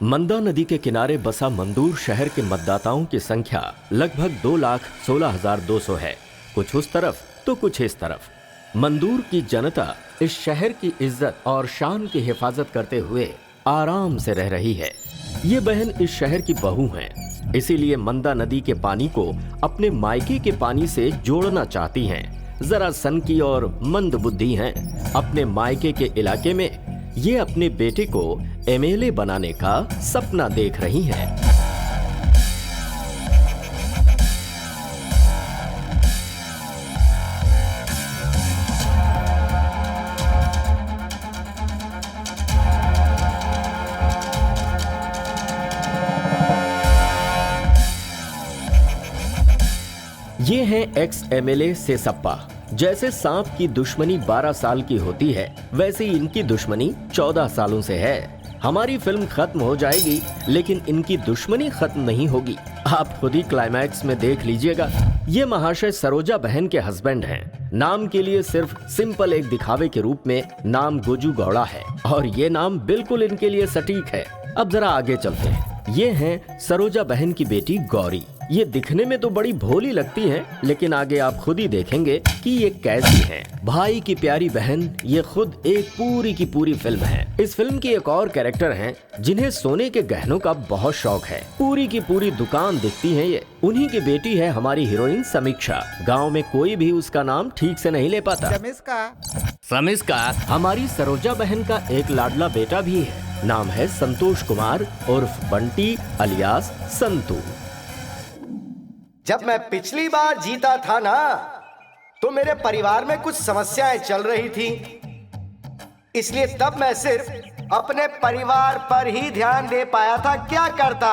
मंदा नदी के किनारे बसा मंदूर शहर के मतदाताओं की संख्या लगभग 2,16,200 है। कुछ उस तरफ तो कुछ इस तरफ। मंदूर की जनता इस शहर की इज्जत और शान की हिफाजत करते हुए आराम से रह रही है। ये बहन इस शहर की बहू हैं, इसीलिए मंदा नदी के पानी को अपने मायके के पानी से जोड़ना चाहती हैं। जरा सनकी और मंद बुद्धि हैं। अपने मायके के इलाके में ये अपने बेटे को एमएलए बनाने का सपना देख रही हैं। ये हैं एक्स एमएलए सेसप्पा। जैसे सांप की दुश्मनी 12 साल की होती है, वैसे ही इनकी दुश्मनी 14 सालों से है। हमारी फिल्म खत्म हो जाएगी, लेकिन इनकी दुश्मनी खत्म नहीं होगी। आप खुद ही क्लाइमैक्स में देख लीजिएगा। ये महाशय सरोजा बहन के हस्बैंड हैं। नाम के लिए सिर्फ सिंपल एक दिखावे के रूप में नाम गोजू गौड़ा है, और ये नाम बिल्कुल इनके लिए सटीक है। अब जरा आगे चलते हैं। ये हैं सरोजा बहन की बेटी गौरी। ये दिखने में तो बड़ी भोली लगती हैं, लेकिन आगे आप खुद ही देखेंगे कि ये कैसी हैं। भाई की प्यारी बहन ये खुद एक पूरी की पूरी फिल्म है। इस फिल्म की एक और कैरेक्टर हैं जिन्हें सोने के गहनों का बहुत शौक है। पूरी की पूरी दुकान दिखती है ये। उन्हीं की बेटी है हमारी हीरोइन समीक्षा। गाँव में कोई भी उसका नाम ठीक से नहीं ले पाता। समिस्का हमारी सरोजा बहन का एक लाडला बेटा भी है। नाम है संतोष कुमार उर्फ बंटी अलियास संतू। जब मैं पिछली बार जीता था ना, तो मेरे परिवार में कुछ समस्याएं चल रही थी, इसलिए तब मैं सिर्फ अपने परिवार पर ही ध्यान दे पाया था। क्या करता?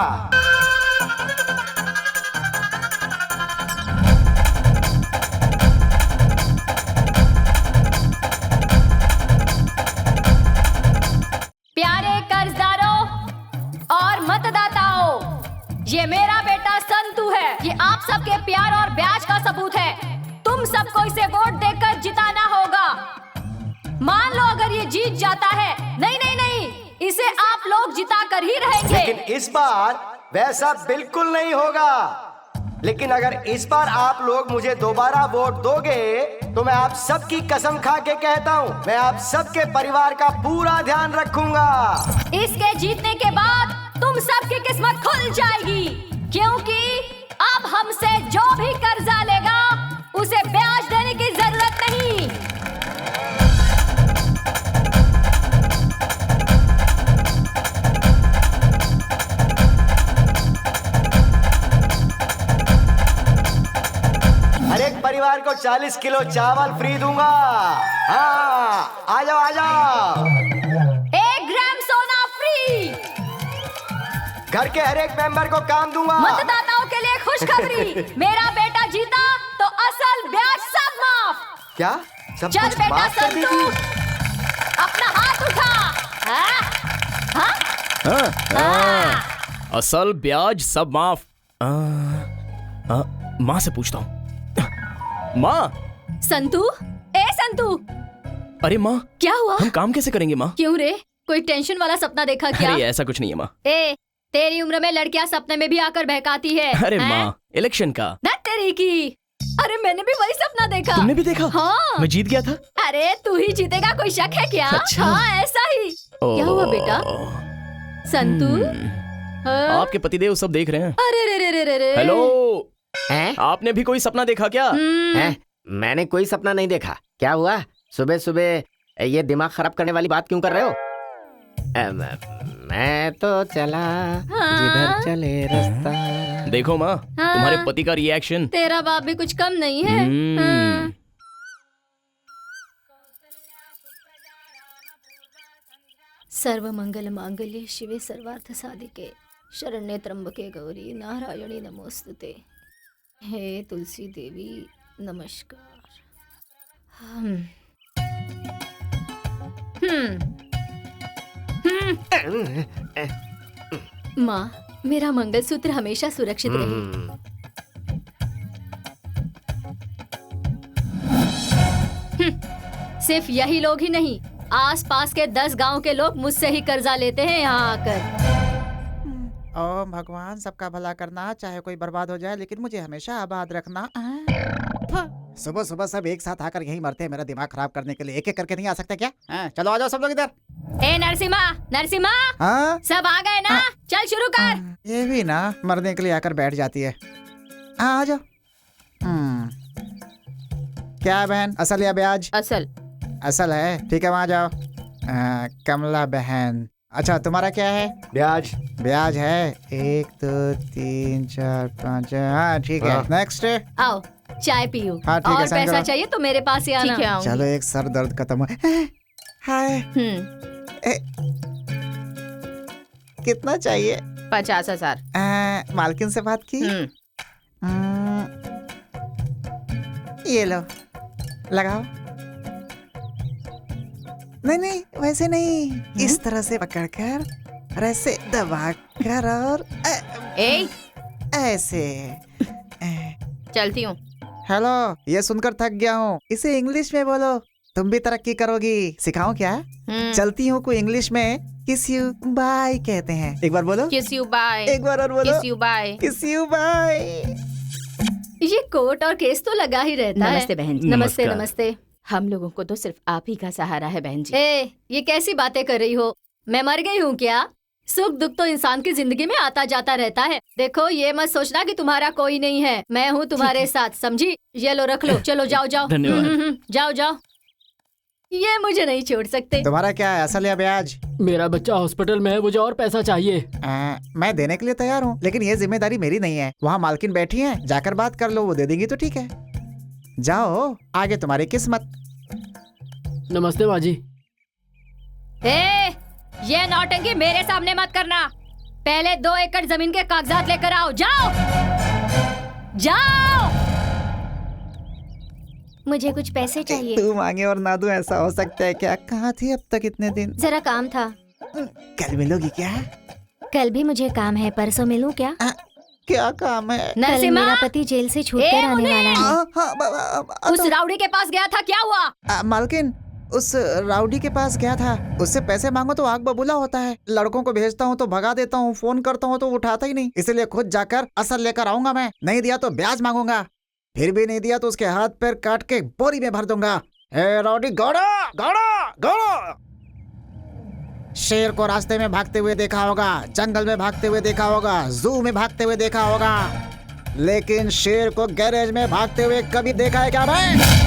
प्यारे कर्जदारों और मतदाताओं, ये मेरा बेटा संतू है। ये आप सबके प्यार और ब्याज का सबूत है। तुम सबको इसे वोट देकर जिताना होगा। मान लो अगर ये जीत जाता है, नहीं नहीं नहीं, इसे आप लोग जिता कर ही रहेंगे। लेकिन इस बार वैसा बिल्कुल नहीं होगा। लेकिन अगर इस बार आप लोग मुझे दोबारा वोट दोगे, तो मैं आप सबकी कसम खा के कहता हूँ, मैं आप सबके परिवार का पूरा ध्यान रखूंगा। इसके जीतने के बाद तुम सबकी किस्मत खुल जाएगी, क्योंकि अब हमसे जो भी कर्जा लेगा उसे ब्याज देने की जरूरत नहीं। हर एक परिवार को 40 किलो चावल फ्री दूंगा। हाँ, आ जाओ आ जाओ। 1 ग्राम सोना फ्री। घर के हर एक मेंबर को काम दूंगा। मतदाताओं के लिए खुशखबरी, मेरा बेटा जीता तो असल ब्याज सब माफ। क्या? सब चल कुछ बेटा माफ कर संतू, देगी? अपना हाथ उठा। हाँ? हाँ? असल ब्याज सब माफ। माँ से पूछता हूँ। माँ। संतू, ए संतू। अरे माँ, क्या हुआ? हम काम कैसे करेंगे माँ? क्यों रे, कोई टेंशन वाला सपना देखा क्या? अरे ऐसा कुछ नहीं है माँ। ए, तेरी उम्र में लड़कियां सपने में भी आकर बहकाती है। अरे हैं? माँ, इलेक्शन का। ना तेरी की। अरे मैंने भी वही सपना देखा। तुमने भी देखा? हाँ। मैं जीत गया था। अरे तू ही जीतेगा, कोई शक है क्या? अच्छा। हाँ ऐसा ही। क्या हुआ बेटा? संतू? हाँ? आपके पतिदेव सब देख रहे हैं। अरे रे रे रे रे रे। हेलो, हैं? आपने भी कोई सपना देखा क्या? हैं? मैंने कोई सपना नहीं देखा। क्या हुआ? सुबह सुबह ये दिमाग खराब करने वाली बात क्यों कर रहे हो? मैं तो चला जिधर चले रास्ता। देखो माँ, तुम्हारे पति का रिएक्शन। तेरा बाप भी कुछ कम नहीं है। हाँ। सर्व मंगल मांगल्ये शिवे सर्वार्थ साधिके शरण्ये त्र्यंबके गौरी नारायणी नमोस्तुते। हे तुलसी देवी नमस्कार। माँ, मेरा मंगलसूत्र हमेशा सुरक्षित रहे। सिर्फ यही लोग ही नहीं, आसपास के 10 गांव के लोग मुझसे ही कर्जा लेते हैं यहाँ आकर। ओम भगवान सबका भला करना, चाहे कोई बर्बाद हो जाए लेकिन मुझे हमेशा आबाद रखना। सुबह सुबह सब एक साथ आकर यहीं मरते हैं मेरा दिमाग खराब करने के लिए। एक एक करके नहीं आ सकते क्या? चलो आ जाओ सब लोग इधर। ए नरसिम्हा, नरसिम्हा, हाँ सब आ गए ना? चल शुरू कर। ये भी ना मरने के लिए आकर बैठ जाती है। आ जाओ। क्या है बहन, असल या ब्याज? असल। असल है, ठीक है वहाँ जाओ। कमला बहन, अच्छा तुम्हारा क्या है? ब्याज। ब्याज है 1 2 3 4 5। हाँ ठीक है, नेक्स्ट। आओ चाय पियो। हाँ, ठीक है, और साइन पैसा करो। चाहिए तो मेरे पास ही आना। ठीक है, चलो एक सर दर्द खत्म हो। हाय, कितना चाहिए? 50,000। मालकिन से बात की? ये लो, लगाओ। नहीं नहीं वैसे नहीं, इस तरह से पकड़कर और ऐसे दबाकर और ए ऐसे। चलती हूँ। हेलो, ये सुनकर थक गया हूँ, इसे इंग्लिश में बोलो, तुम भी तरक्की करोगी। सिखाऊं क्या? चलती हूँ को इंग्लिश में किस यू बाय कहते हैं। एक बार बोलो। किस यू बाय। एक बार और बोलो। किस यू बाय। किस यू बाय। ये कोट और केस तो लगा ही रहता है। नमस्ते बहन जी। नमस्ते नमस्कार। नमस्ते। हम लोगों को तो सिर्फ आप ही का सहारा है बहन जी। ए, ये कैसी बातें कर रही हो? मैं मर गई हूँ क्या? सुख दुख तो इंसान की जिंदगी में आता जाता रहता है। देखो ये मत सोचना कि तुम्हारा कोई नहीं है, मैं हूँ तुम्हारे साथ, समझी? ये लो रख लो, चलो जाओ जाओ। धन्यवाद। जाओ जाओ, ये मुझे नहीं छोड़ सकते। तुम्हारा क्या है, असल या ब्याज? मेरा बच्चा हॉस्पिटल में है, मुझे और पैसा चाहिए। मैं देने के लिए तैयार हूँ, लेकिन ये जिम्मेदारी मेरी नहीं है। वहाँ मालकिन बैठी है, जाकर बात कर लो, वो दे देंगी तो ठीक है। जाओ, आगे तुम्हारी किस्मत। नमस्ते बाजी। ए, ये नौटंकी मेरे सामने मत करना। पहले 2 एकड़ जमीन के कागजात लेकर आओ। जाओ जाओ। मुझे कुछ पैसे चाहिए। तू मांगे और ना दूं, ऐसा हो सकता है क्या? कहाँ थी अब तक इतने दिन? जरा काम था। कल मिलोगी क्या? कल भी मुझे काम है, परसों मिलूं क्या? क्या काम है? कल मेरा पति जेल से छूटकर आने वाला है। उस राउडी के पास गया था, क्या हुआ? मालकिन, उस राउडी के पास गया था, उससे पैसे मांगो तो आग बबूला होता है। लड़कों को भेजता हूँ तो भगा देता हूँ, फोन करता हूँ तो उठाता ही नहीं, इसलिए खुद जाकर असल लेकर आऊंगा मैं। नहीं दिया तो ब्याज मांगूंगा, फिर भी नहीं दिया तो उसके हाथ पैर काट के बोरी में भर दूंगा। ए राउडी, गौड़ा गौड़ा गौड़ा। शेर को रास्ते में भागते हुए देखा होगा, जंगल में भागते हुए देखा होगा, जू में भागते हुए देखा होगा, लेकिन शेर को गैरेज में भागते हुए कभी देखा है क्या भाई?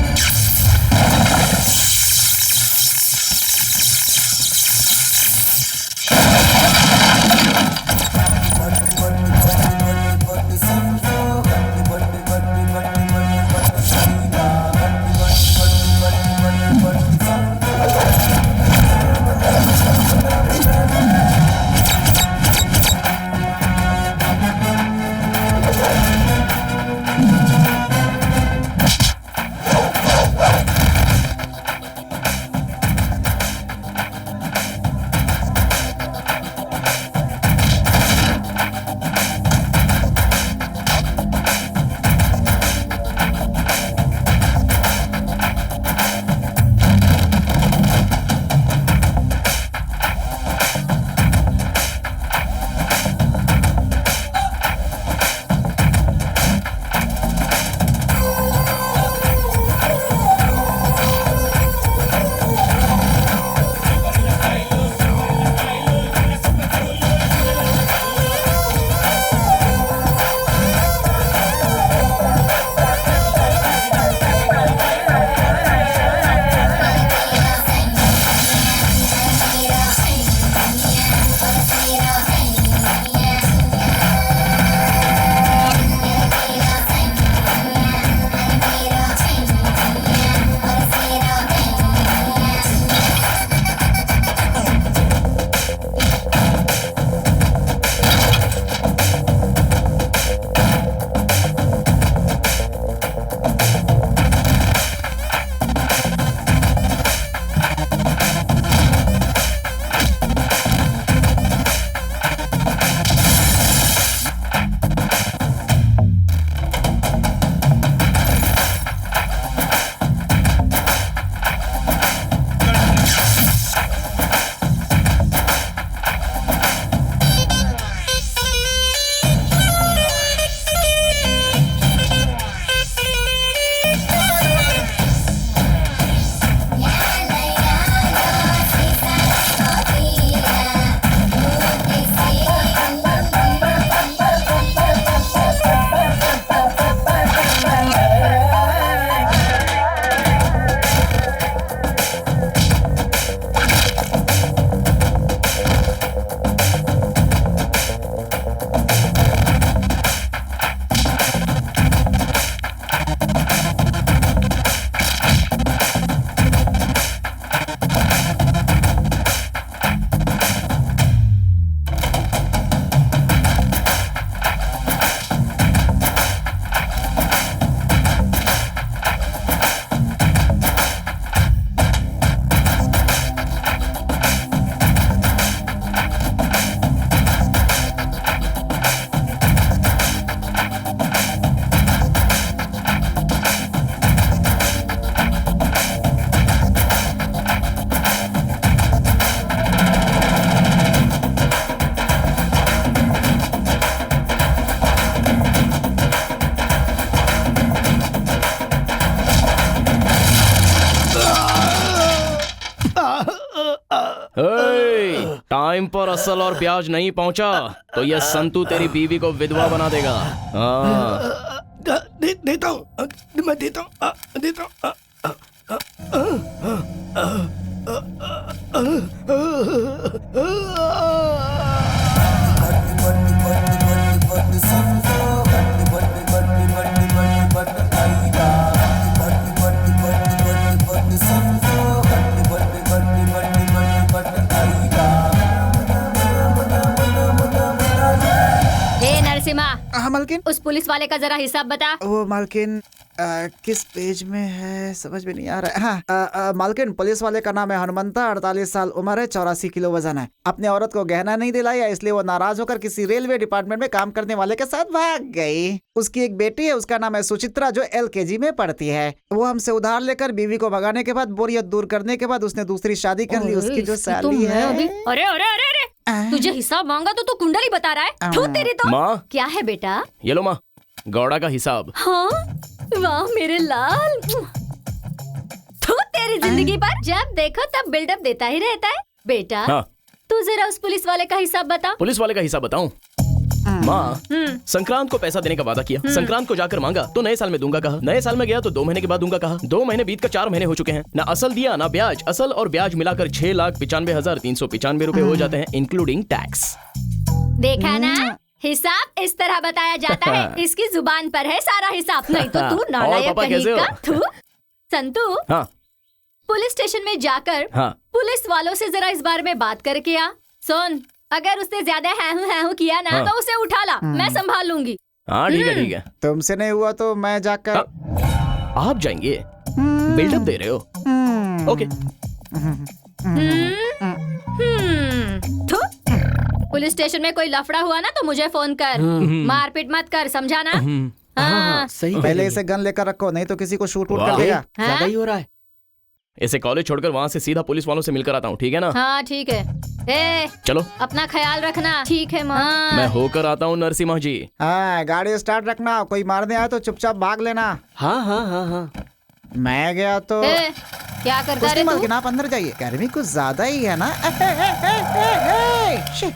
टाइम पर असल और ब्याज नहीं पहुंचा तो यह संतू तेरी बीवी को विधवा बना देगा। हाँ। देता हूँ, मैं देता हूँ, देता हूँ। हे नरसिम्हा, हाँ मालकिन। उस पुलिस वाले का जरा हिसाब बता। वो मालकिन किस पेज में है समझ में नहीं आ रहा है। हाँ मालकिन, पुलिस वाले का नाम है हनुमंता, 48 साल उम्र है, 84 किलो वजन है। अपने औरत को गहना नहीं दिलाया, इसलिए वो नाराज होकर किसी रेलवे डिपार्टमेंट में काम करने वाले के साथ भाग गई। उसकी एक बेटी है, उसका नाम है सुचित्रा, जो LKG में पढ़ती है। वो हमसे उधार लेकर बीवी को भगाने के बाद, बोरियत दूर करने के बाद उसने दूसरी शादी कर ली। उसकी जो साली है। अरे अरे अरे अरे, तुझे हिसाब मांगा तो तू कुंडली बता रहा है। थू तेरी तो। माँ, क्या है बेटा? ये लो माँ, गौड़ा का हिसाब। हाँ, वाह मेरे लाल। तू तेरी जिंदगी पर जब देखो तब बिल्डअप देता ही रहता है। बेटा, हाँ। तू जरा उस पुलिस वाले का हिसाब बता। पुलिस वाले का हिसाब बताऊं? माँ, संक्रांत को पैसा देने का वादा किया, संक्रांत को जाकर मांगा तो नए साल में दूंगा कहा, नए साल में गया तो 2 महीने के बाद दूंगा कहा, 2 महीने बीत कर 4 महीने हो चुके हैं, ना असल दिया ना ब्याज। असल और ब्याज मिलाकर 6,95,395 रुपए हो जाते हैं, इंक्लूडिंग टैक्स। देखा ना, हिसाब इस तरह बताया जाता है। इसकी जुबान पर है सारा हिसाब, नहीं तो तू नालायक पापा कहीं कैसे हो? का। तू संतू, हाँ पुलिस स्टेशन में जाकर हाँ। पुलिस वालों से जरा इस बारे में बात करके आ। सुन, अगर उसने ज्यादा हैहू किया ना, हाँ। तो उसे उठा ला, मैं संभाल लूंगी। हाँ ठीक है ठीक है। तुमसे नहीं हुआ तो मैं जाकर। आप जाएंगे? बिल्डअप दे रहे हो? ओके। थू। पुलिस स्टेशन में कोई लफड़ा हुआ ना तो मुझे फोन कर। मारपीट मत कर, समझा ना? हाँ। सही पहले इसे गन लेकर रखो, नहीं तो किसी को शूट कर वाह। देगा। ज्यादा ही हो रहा है। इसे कॉलेज छोड़कर वहाँ से सीधा पुलिस वालों से मिलकर आता हूँ, ठीक है ना? हाँ ठीक है। ए, चलो, अपना ख्याल रखना। ठीक है माँ। मैं होकर आता हूँ नरसिम्हा जी। हाँ, गाड़ी स्टार्ट रखना, कोई मारने आए तो चुपचाप भाग लेना। हाँ हाँ हाँ हाँ। मैं गया तो ए, क्या करता कुछ रे नहीं तू? मालकिन, आप अंदर जाइए, गर्मी कुछ ज्यादा ही है ना। शिट।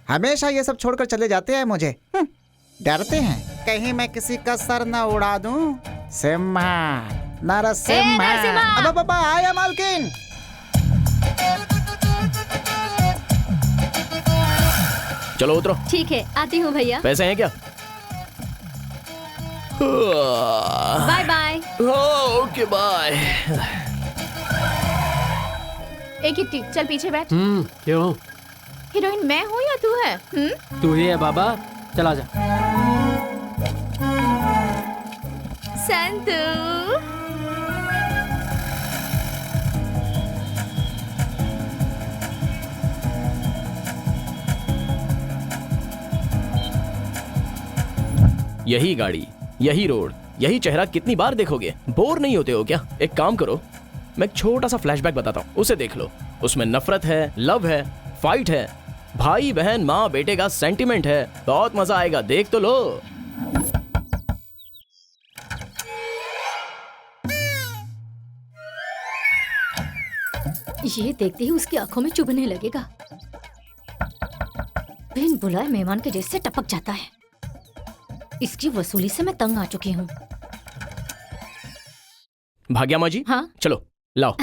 हमेशा ये सब छोड़कर चले जाते हैं मुझे। डरते हैं कहीं मैं किसी का सर न उड़ा दूं। सिम्हा, नरसिम्हा। नरसिम्हा! अब बाबा आया मालकिन। चलो उतरो। ठीक है, आती हूँ भैया। पैसे हैं क्या? Bye bye. Okay bye. एक ही चल पीछे बैठ। क्यों? हीरोइन मैं हूँ या तू है? तू ही है बाबा, चला जा। संतू, यही गाड़ी, यही रोड, यही चेहरा कितनी बार देखोगे? बोर नहीं होते हो क्या? एक काम करो, मैं एक छोटा सा फ्लैशबैक बताता हूँ, उसे देख लो। उसमें नफरत है, लव है, फाइट है, भाई बहन माँ बेटे का सेंटिमेंट है। बहुत मजा आएगा, देख तो लो। ये देखते ही उसकी आंखों में चुभने लगेगा। बिन बुलाए मेहमान के जैसे टपक जाता है। इसकी वसूली से मैं तंग आ चुकी हूँ। भाग्या माँ जी, हाँ? चलो लाओ।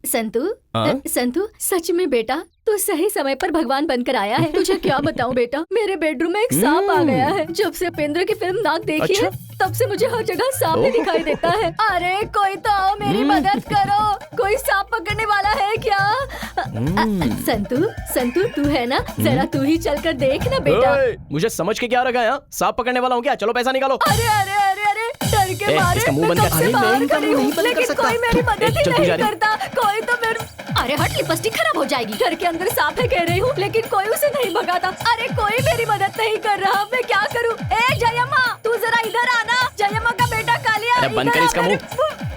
संतू, हाँ? संतू, सच में बेटा तू सही समय पर भगवान बनकर आया है। तुझे क्या बताऊं बेटा, मेरे बेडरूम में एक सांप आ गया है। जब से उपेंद्र की फिल्म नाक देखी है, तब से मुझे हर जगह सांप ही दिखाई देता है। अरे कोई तो आओ, मेरी मदद करो। कोई सांप पकड़ने वाला है क्या? संतू, संतू तू है ना, जरा तू ही चल कर देख ना बेटा। मुझे समझ के क्या रखा है? सांप पकड़ने वाला हूँ क्या? चलो पैसा निकालो। अरे अरे अरे अरे, डर के मारे इसका मुंह मैं बंद कब कर। से अरे, बाहर मैं इनका खड़ी मुंह हूँ, नहीं बंद कर लेकिन सकता। कोई मेरी मदद ही चल, तू जा नहीं रही। करता। कोई तो मेरे, अरे हट, लिपस्टिक खराब हो जाएगी। घर के अंदर सांप है कह रही हूँ, लेकिन कोई उसे नहीं भगाता। अरे कोई मेरी मदद नहीं कर रहा, मैं क्या करूँ? ए जयम्मा, तू जरा इधर आना। जयम्मा का बेटा कालिया, अरे बंद कर इसका मुंह।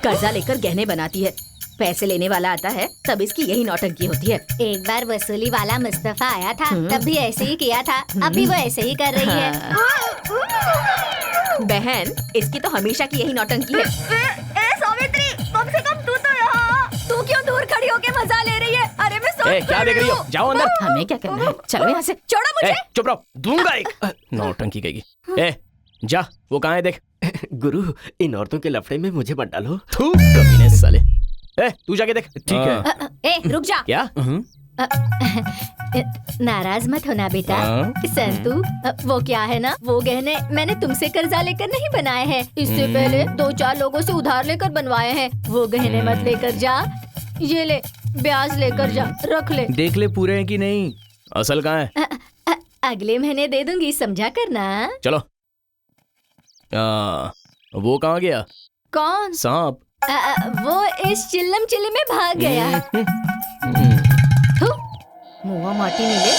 कर्जा लेकर गहने बनाती है, पैसे लेने वाला आता है तब इसकी यही नौटंकी होती है। एक बार वसूली वाला मुस्तफा आया था, तब भी ऐसे ही किया था, अब भी वो ऐसे ही कर रही है। बहन, इसकी तो हमेशा की यही नौटंकी है। ए सावित्री, कम से कम तू तो यहाँ। तू क्यों दूर खड़ी होके मजा ले रही है? अरे मैं क्या देख रही हो? जाओ अंदर। हमें क्या करना है? चलो यहाँ से। छोड़ो मुझे। चुप रहो, दूंगा एक। नौटंकी कहेगी। जा, वो कहाँ है देख। गुरु, इन औरतों के लफड़े में मुझे मत डालो। थू, कमीने साले। तू जाके देख। ठीक है। रुक जा। क्या? नाराज मत होना बेटा। संतू, वो क्या है ना, वो गहने मैंने तुमसे कर्जा लेकर नहीं बनाए हैं। इससे पहले 2-4 लोगों से उधार लेकर बनवाए हैं। वो गहने मत लेकर जा। ये ले, ब्याज लेकर जा, रख ले। देख ले पूरे हैं कि नहीं। असल कहाँ है? अगले महीने दे दूंगी, समझा करना। चलो। वो कहाँ गया? कौन? सांप। वो इस चिल्लम चिल्ली में भाग गया। मुआ माटी मिले।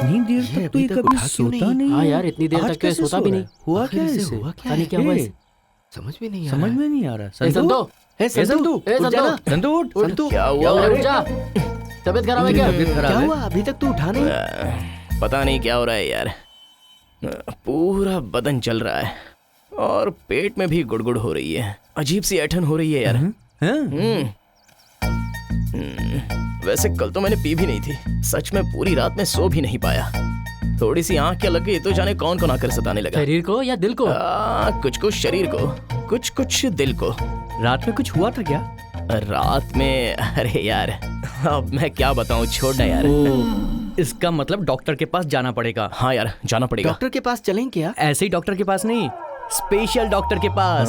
इतनी देर तक तो ये कभी सोता नहीं। हाँ यार, इतनी देर आज तक तो कैसे सोता सो भी रहा नहीं। है? हुआ क्या आखिर इसे इसे? हुआ क्या पता नहीं क्या हुआ हे, इसे। समझ में नहीं आ समझ रहा। में नहीं आ रहा। ए, संतो, हे, संतु, संतु, संतु उठ। संतु, क्या क्या हुआ? हुआ? रुक जा। तबीयत खराब है क्या? तबीयत खराब क्या है। हुआ? अभी तक तू उठा नहीं। पता नहीं क्या हो रहा है यार। पूरा बदन चल रहा है और पेट में भी गुड़गुड़ हो रही है। अजीब सी ऐंठन हो रही है यार। वैसे कल तो मैंने पी भी नहीं थी। सच में पूरी रात में सो भी नहीं पाया। थोड़ी सी आंख क्या लग गई तो जाने कौन कौन आकर सताने लगा। शरीर को या दिल को? कुछ कुछ शरीर को, कुछ कुछ दिल को। रात में कुछ हुआ था क्या? रात में अरे यार, अब मैं क्या बताऊं, छोड़ना यार। इसका मतलब डॉक्टर के पास जाना पड़ेगा। हाँ यार, जाना पड़ेगा। डॉक्टर के पास चलें क्या? ऐसे ही डॉक्टर के पास नहीं, स्पेशल डॉक्टर के पास।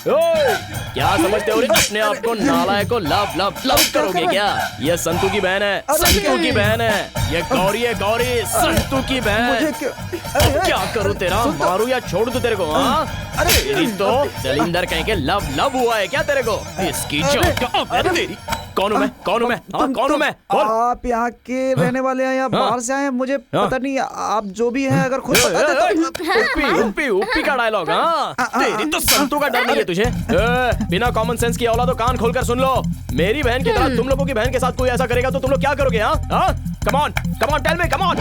ओए, क्या समझते हो रे अपने आप को? नालायक को लव लव लव करोगे क्या? ये संतू की बहन है, संतू की बहन है। ये गौरी है, गौरी, संतू की बहन। अब क्या करूं तेरा? मारूं या छोड़ दूं तेरे को? हाँ, तेरी तो दलिंदर कहीं के लव लव हुआ है क्या तेरे को? इसकी अरे तेरी, कौन हूं मैं? कौन हूं मैं? हाँ, कौन हूं मैं? बोल। आप यहाँ के रहने वाले हैं या बाहर से आए हैं? मुझे पता नहीं। आप जो भी हैं, अगर खुद बता दे तो। उप्पी का डायलॉग। हाँ, तेरी तो संतू का डर नहीं है तुझे। बिना कॉमन सेंस की औलादो, कान खोलकर सुन लो। मेरी बहन की तरह तुम लोगों की बहन के साथ कोई ऐसा करेगा तो तुम लोग क्या करोगे? हाँ, come on, tell me, come on.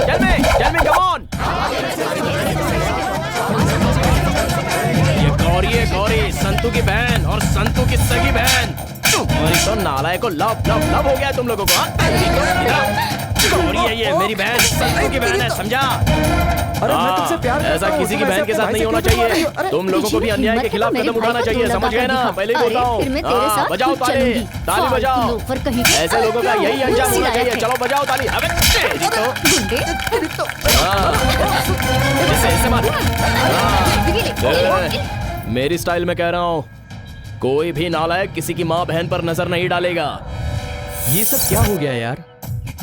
ये गौरी, संतू की बहन और संतू की सगी बहन। तुम्हारी तो नालायक को लव लव लव हो गया तुम लोगों को। गौरी है ये, मेरी बहन, संतू की बहन है, समझा? अरे मैं तुमसे प्यार करता ऐसा हूँ, किसी की तुम बहन ऐसे के साथ अपने नहीं होना भाई से क्यों चाहिए। बोल रही हो? तुम लोगों को भी अन्याय के खिलाफ कदम उठाना चाहिए, समझ गए ना? पहले ही बोलता हूँ। बजाओ ताली, ताली बजाओ। ऐसे लोगों का यही अंजाम होना चाहिए। चलो बजाओ ताली। अबे तेरी तो ऐसे मार। मेरी स्टाइल में कह रहा हूँ, कोई भी नालायक किसी की माँ बहन पर नजर नहीं डालेगा। ये सब क्या हो गया यार?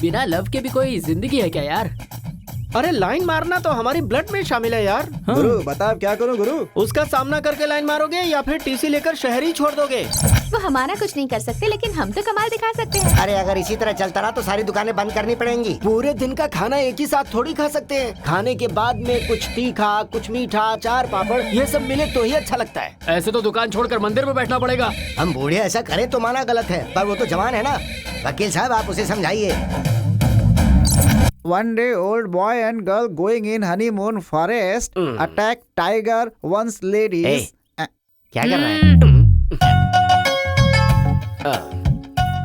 बिना लव के भी कोई जिंदगी है क्या यार? अरे लाइन मारना तो हमारी ब्लड में शामिल है यार। गुरु बता अब क्या करूं गुरु? उसका सामना करके लाइन मारोगे या फिर टीसी लेकर शहर ही छोड़ दोगे? वो हमारा कुछ नहीं कर सकते, लेकिन हम तो कमाल दिखा सकते हैं। अरे अगर इसी तरह चलता रहा तो सारी दुकानें बंद करनी पड़ेंगी। पूरे दिन का खाना एक ही साथ थोड़ी खा सकते हैं। खाने के बाद में कुछ तीखा, कुछ मीठा, अचार, पापड़, ये सब मिले तो ही अच्छा लगता है। ऐसे तो दुकान छोड़कर मंदिर में बैठना पड़ेगा। हम बूढ़े ऐसा करें तो माना गलत है, पर वो तो जवान है ना। वकील साहब आप उसे समझाइए। One day old boy and girl going in honeymoon forest attack tiger once ladies. क्या कर रहा है?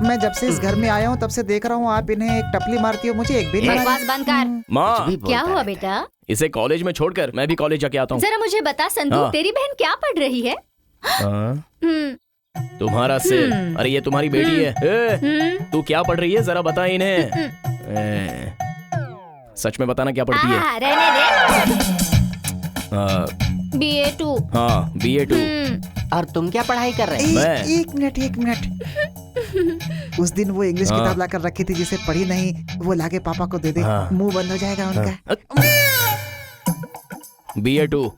मैं जब से इस घर में आया हूँ तब से देख रहा हूँ आप इन्हें एक टपली मारती हो, मुझे एक भी नहीं बकवास मारी। बंद कर। माँ, क्या हुआ बेटा? इसे कॉलेज में छोड़कर मैं भी कॉलेज जाके आता हूँ। जरा मुझे बता संतू, हाँ। तेरी बहन क्या पढ़ रही है? तुम्हारा सिर, अरे ये तुम्हारी बेटी है। तू क्या पढ़ रही है, जरा बता इन्हें। सच में बताना क्या पढ़ती है? रहने दे। BA2। हाँ, BA2। और तुम क्या पढ़ाई कर रहे मैं एक मिनट। उस दिन वो इंग्लिश किताब लाकर रखी थी जिसे पढ़ी नहीं, वो लाके पापा को दे दे। मुंह बंद हो जाएगा उनका। BA2।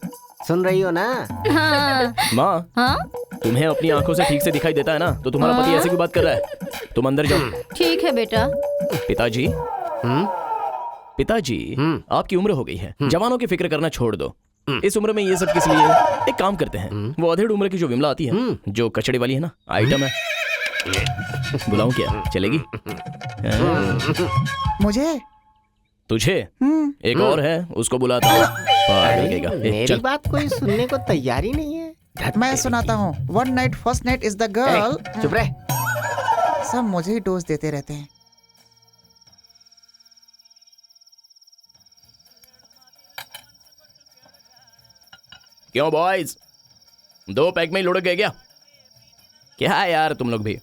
सुन रही हो ना? हाँ। माँ, हाँ? तुम्हें अपनी आंखों से ठीक से दिखाई देता है ना, तो तुम्हारा पति ऐसे क्यों बात कर रहा है? तुम अंदर जाओ। ठीक है बेटा। पिताजी, पिताजी आपकी उम्र हो गई है, जवानों की फिक्र करना छोड़ दो। इस उम्र में ये सब किस लिए? एक काम करते हैं, वो अधेड़ उम्र की जो विमला आती है, जो कचड़े वाली है ना, आइटम है, बुलाऊं क्या? चलेगी? मुझे तुझे एक और है, उसको बुलाता हूँ। मेरी बात कोई सुनने को तैयार ही नहीं है। मैं सुनाता हूँ। One night first night is the girl. चुप रह। सब मुझे ही डोज देते रहते हैं। क्यों बॉयज, 2 पैक में ही लुढ़क गए क्या? क्या है यार तुम लोग भी?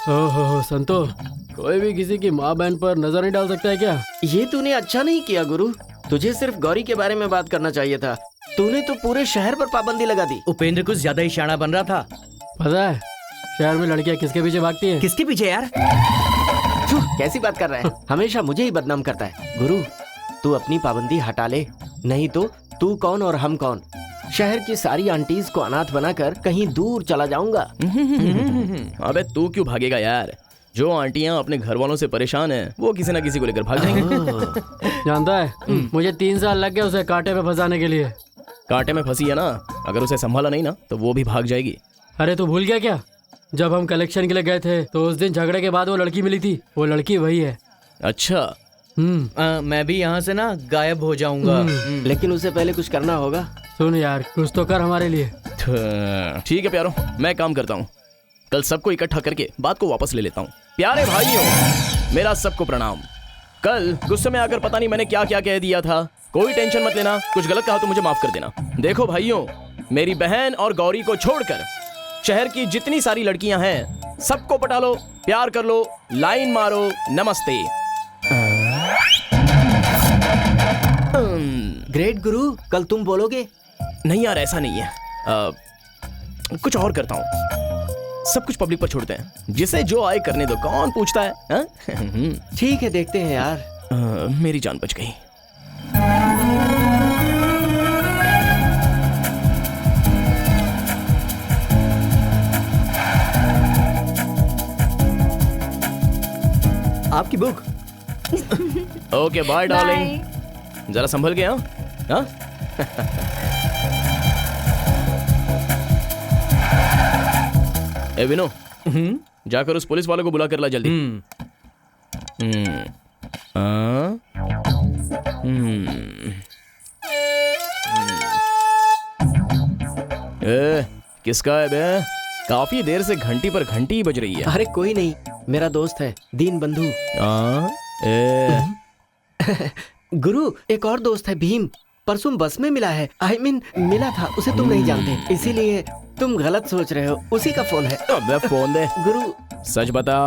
ओहो संतो, कोई भी किसी की माँ बहन पर नजर नहीं डाल सकता है क्या? ये तूने अच्छा नहीं किया गुरु। तुझे सिर्फ गौरी के बारे में बात करना चाहिए था। तूने तो पूरे शहर पर पाबंदी लगा दी। उपेंद्र कुछ ज्यादा ही शाना बन रहा था। पता है शहर में लड़कियां किसके पीछे भागती हैं? किसके पीछे यार? कैसी बात कर रहा है? हमेशा मुझे ही बदनाम करता है। गुरु तू अपनी पाबंदी हटा ले, नहीं तो तू कौन और हम कौन। शहर की सारी आंटीज को अनाथ बनाकर कहीं दूर चला जाऊंगा। अबे तू क्यों भागेगा यार? जो आंटियां अपने घर वालों से परेशान हैं, वो किसी ना किसी को लेकर भाग जाएंगे। जानता है मुझे 3 साल लग गए उसे कांटे पे फंसाने के लिए। कांटे में फंसी है ना, अगर उसे संभाला नहीं ना तो वो भी भाग जाएगी। अरे तू भूल गया क्या? जब हम कलेक्शन के लिए गए थे तो उस दिन झगड़े के बाद वो लड़की मिली थी। वो लड़की वही है। अच्छा मैं भी यहाँ से ना गायब हो जाऊंगा। लेकिन उसे पहले कुछ करना होगा। सुन यार, कुछ तो कर हमारे लिए। ठीक है प्यारों, मैं काम करता हूँ। कल सबको इकट्ठा करके बात को वापस ले लेता हूँ। प्यारे भाइयों, मेरा सबको प्रणाम। कल गुस्से में आकर पता नहीं मैंने क्या क्या कह दिया था। कोई टेंशन मत लेना, कुछ गलत कहा तो मुझे माफ कर देना। देखो भाइयों, मेरी बहन और गौरी को छोड़कर शहर की जितनी सारी लड़कियां हैं, सबको पटा लो, प्यार कर लो, लाइन मारो, नमस्ते। ग्रेट गुरु, कल तुम बोलोगे? नहीं यार, ऐसा नहीं है। कुछ और करता हूँ। सब कुछ पब्लिक पर छोड़ते हैं, जिसे जो आए करने दो, कौन पूछता है? ठीक है, देखते हैं यार। मेरी जान बच गई। आपकी बुक। ओके बाय डार्लिंग, जरा संभल के। हाँ ए विनो, जाकर उस पुलिस वाले को बुला कर ला जल्दी। ए, किसका है बे? काफी देर से घंटी पर घंटी बज रही है। अरे कोई नहीं, मेरा दोस्त है, दीन बंधु। गुरु, एक और दोस्त है, भीम। परसों बस में मिला है। I mean, मिला था, उसे तुम नहीं जानते, इसीलिए तुम गलत सोच रहे हो। उसी का फोन है। अबे फोन दे गुरु। सच बता।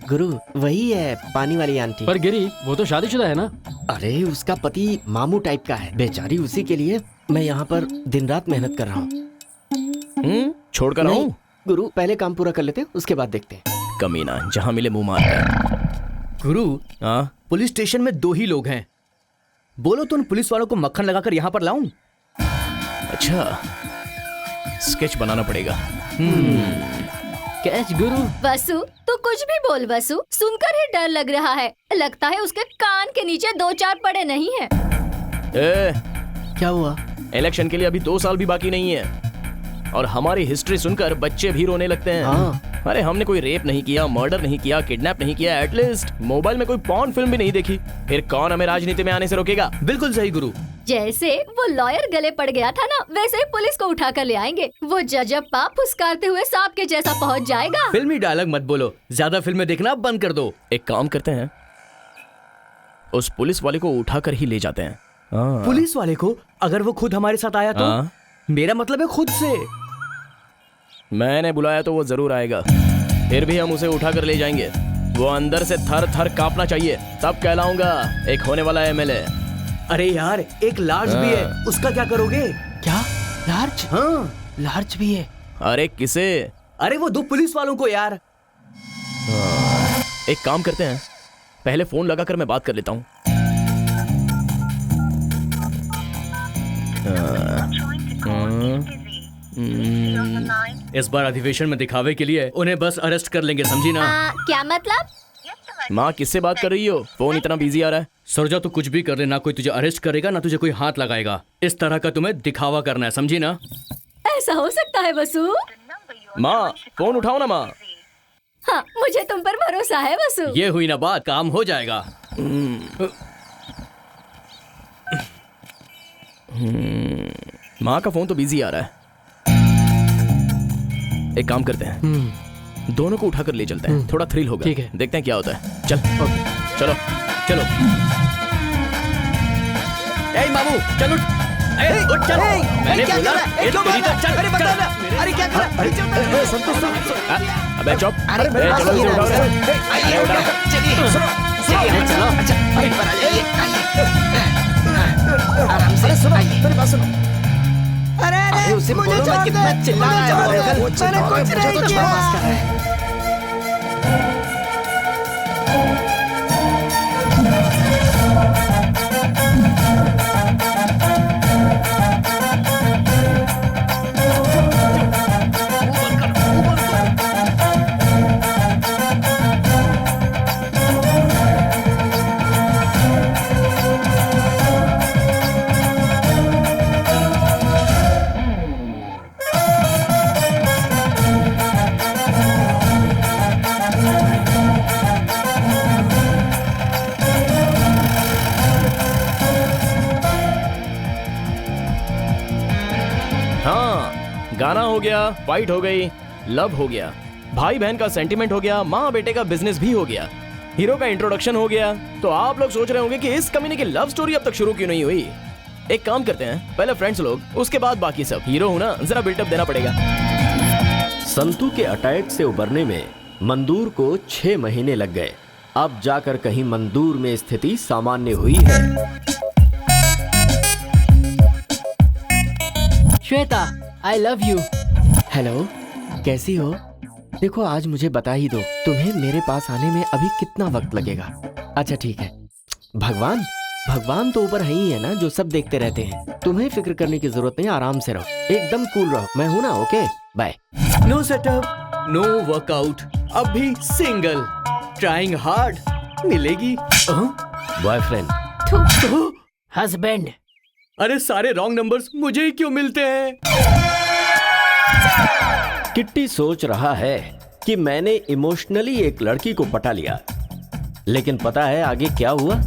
गुरु वही है, पानी वाली आंटी। पर गिरी, वो तो शादीशुदा है ना? अरे उसका पति मामू टाइप का है, बेचारी। उसी के लिए मैं यहाँ पर दिन रात मेहनत कर रहा हूँ। छोड़कर आऊं? गुरु पहले काम पूरा कर लेते, उसके बाद देखते हैं। कमीना, जहाँ मिले मुंह मारता। गुरु, पुलिस स्टेशन में 2 ही लोग हैं। बोलो तो उन पुलिस वालों को मक्खन लगाकर यहाँ पर लाऊं? अच्छा, स्केच बनाना पड़ेगा। कैच गुरु। वसु, तू कुछ भी बोल वसु, सुनकर ही डर लग रहा है। लगता है उसके कान के नीचे 2-4 पड़े नहीं है। क्या हुआ? इलेक्शन के लिए अभी 2 साल भी बाकी नहीं है, और हमारी हिस्ट्री सुनकर बच्चे भी रोने लगते हैं। हाँ। अरे हमने कोई रेप नहीं किया, मर्डर नहीं किया, किडनैप नहीं किया, एटलीस्ट मोबाइल में कोई पॉर्न फिल्म भी नहीं देखी। फिर कौन हमें राजनीति में आने से रोकेगा? बिल्कुल सही गुरु। जैसे वो लॉयर गले पड़ गया था ना, वैसे ही पुलिस को उठा कर ले आएंगे। वो जजप्पा फुसकारते हुए सांप के जैसा पहुंच जाएगा। फिल्मी डायलॉग मत बोलो, ज्यादा फिल्में देखना बंद कर दो। एक काम करते हैं, उस पुलिस वाले को उठाकर ही ले जाते हैं। पुलिस वाले को? अगर वो खुद हमारे साथ आया तो? मेरा मतलब है खुद से। मैंने बुलाया तो वो जरूर आएगा, फिर भी हम उसे उठाकर ले जाएंगे। वो अंदर से थर थर कांपना चाहिए, तब कहलाऊंगा एक होने वाला एमएलए। अरे यार, एक लार्ज भी है, उसका क्या करोगे? क्या लार्ज? हाँ, लार्ज भी है। अरे किसे? अरे वो 2 पुलिस वालों को यार। एक काम करते हैं, पहले फोन लगाकर मैं बात कर लेता हूँ। इस बार अधिवेशन में दिखावे के लिए उन्हें बस अरेस्ट कर लेंगे, समझी ना? क्या मतलब? माँ किससे बात कर रही हो? फोन इतना बिजी आ रहा है। सरजा तू कुछ भी कर ले, ना कोई तुझे अरेस्ट करेगा ना तुझे कोई हाथ लगाएगा। इस तरह का तुम्हें दिखावा करना है, समझी ना? ऐसा हो सकता है वसु? माँ फोन उठाओ ना माँ। हाँ, मुझे तुम पर भरोसा है वसु। ये हुई ना बात, काम हो जाएगा। माँ का फोन तो बिजी आ रहा है। एक काम करते हैं, दोनों को उठाकर ले चलते हैं, थोड़ा थ्रिल होगा। ठीक है। देखते हैं क्या होता है। चल चलो चलो। ए मामू चल उठ। उठ चल। मैंने बोला तेरी तो चल। अरे बता ना, अरे क्या कर रहा है? संतोष अबे चुप। अरे मेरे पास चलो ये इसे उठाओ। आइए, चलिए सुनो, चलिए चलो। अच्छा, अरे पर आइए, आराम से सुनो, मेरी बात सुनो। अरे उसे बोलो ना, कितना चिल्ला रहा है वो, मैंने कुछ नहीं किया। गाना हो गया, फाइट हो गई, लव हो गया, भाई बहन का सेंटिमेंट हो गया, माँ बेटे का बिजनेस भी हो गया, हीरो का इंट्रोडक्शन हो गया। तो आप लोग सोच रहे होंगे कि इस कमीने की लव स्टोरी अब तक शुरू क्यों नहीं हुई। एक काम करते हैं, पहले फ्रेंड्स लोग, उसके बाद बाकी सब। हीरो हूं ना, जरा बिल्टअप देना पड़ेगा। संतू के अटैक से उबरने में मंदूर को 6 महीने लग गए। अब जाकर कहीं मंदूर में स्थिति सामान्य हुई है। Shweta, I love you. Hello, कैसी हो? देखो, आज मुझे बता ही दो, तुम्हें मेरे पास आने में अभी कितना वक्त लगेगा? अच्छा ठीक है। भगवान तो ऊपर है ही है ना, जो सब देखते रहते हैं। तुम्हें फिक्र करने की जरूरत नहीं, आराम से रहो, एकदम कूल रहो। मैं हूं ना, okay bye. No setup, no workout, अब भी सिंगल, ट्राइंग हार्ड, मिलेगी बॉयफ्रेंड, हस्बैंड। अरे सारे रॉन्ग नंबर्स मुझे ही क्यों मिलते हैं? किट्टी सोच रहा है कि मैंने इमोशनली एक लड़की को पटा लिया, लेकिन पता है आगे क्या हुआ?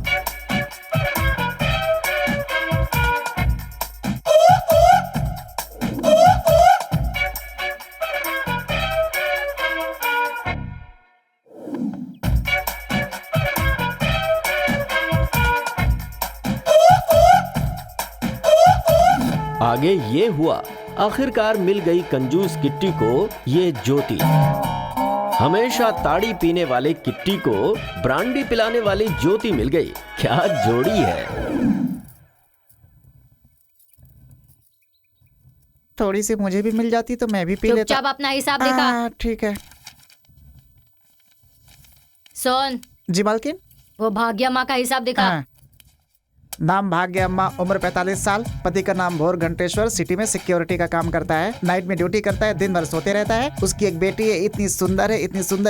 आगे ये हुआ, आखिरकार मिल गई कंजूस किट्टी को ये ज्योति। हमेशा ताड़ी पीने वाले किट्टी को ब्रांडी पिलाने वाली ज्योति मिल गई। क्या जोड़ी है। थोड़ी सी मुझे भी मिल जाती तो मैं भी पी लेता। चुपचाप अपना हिसाब दिखा। ठीक है। सुन जी मालकिन। वो भाग्य माँ का हिसाब दिखा। नाम भाग्य अम्मा, उम्र 45 साल, पति का नाम भोर घंटेश्वर, सिटी में सिक्योरिटी का काम करता है, नाइट में ड्यूटी करता है, दिन भर सोते रहता है। उसकी एक बेटी है, इतनी सुंदर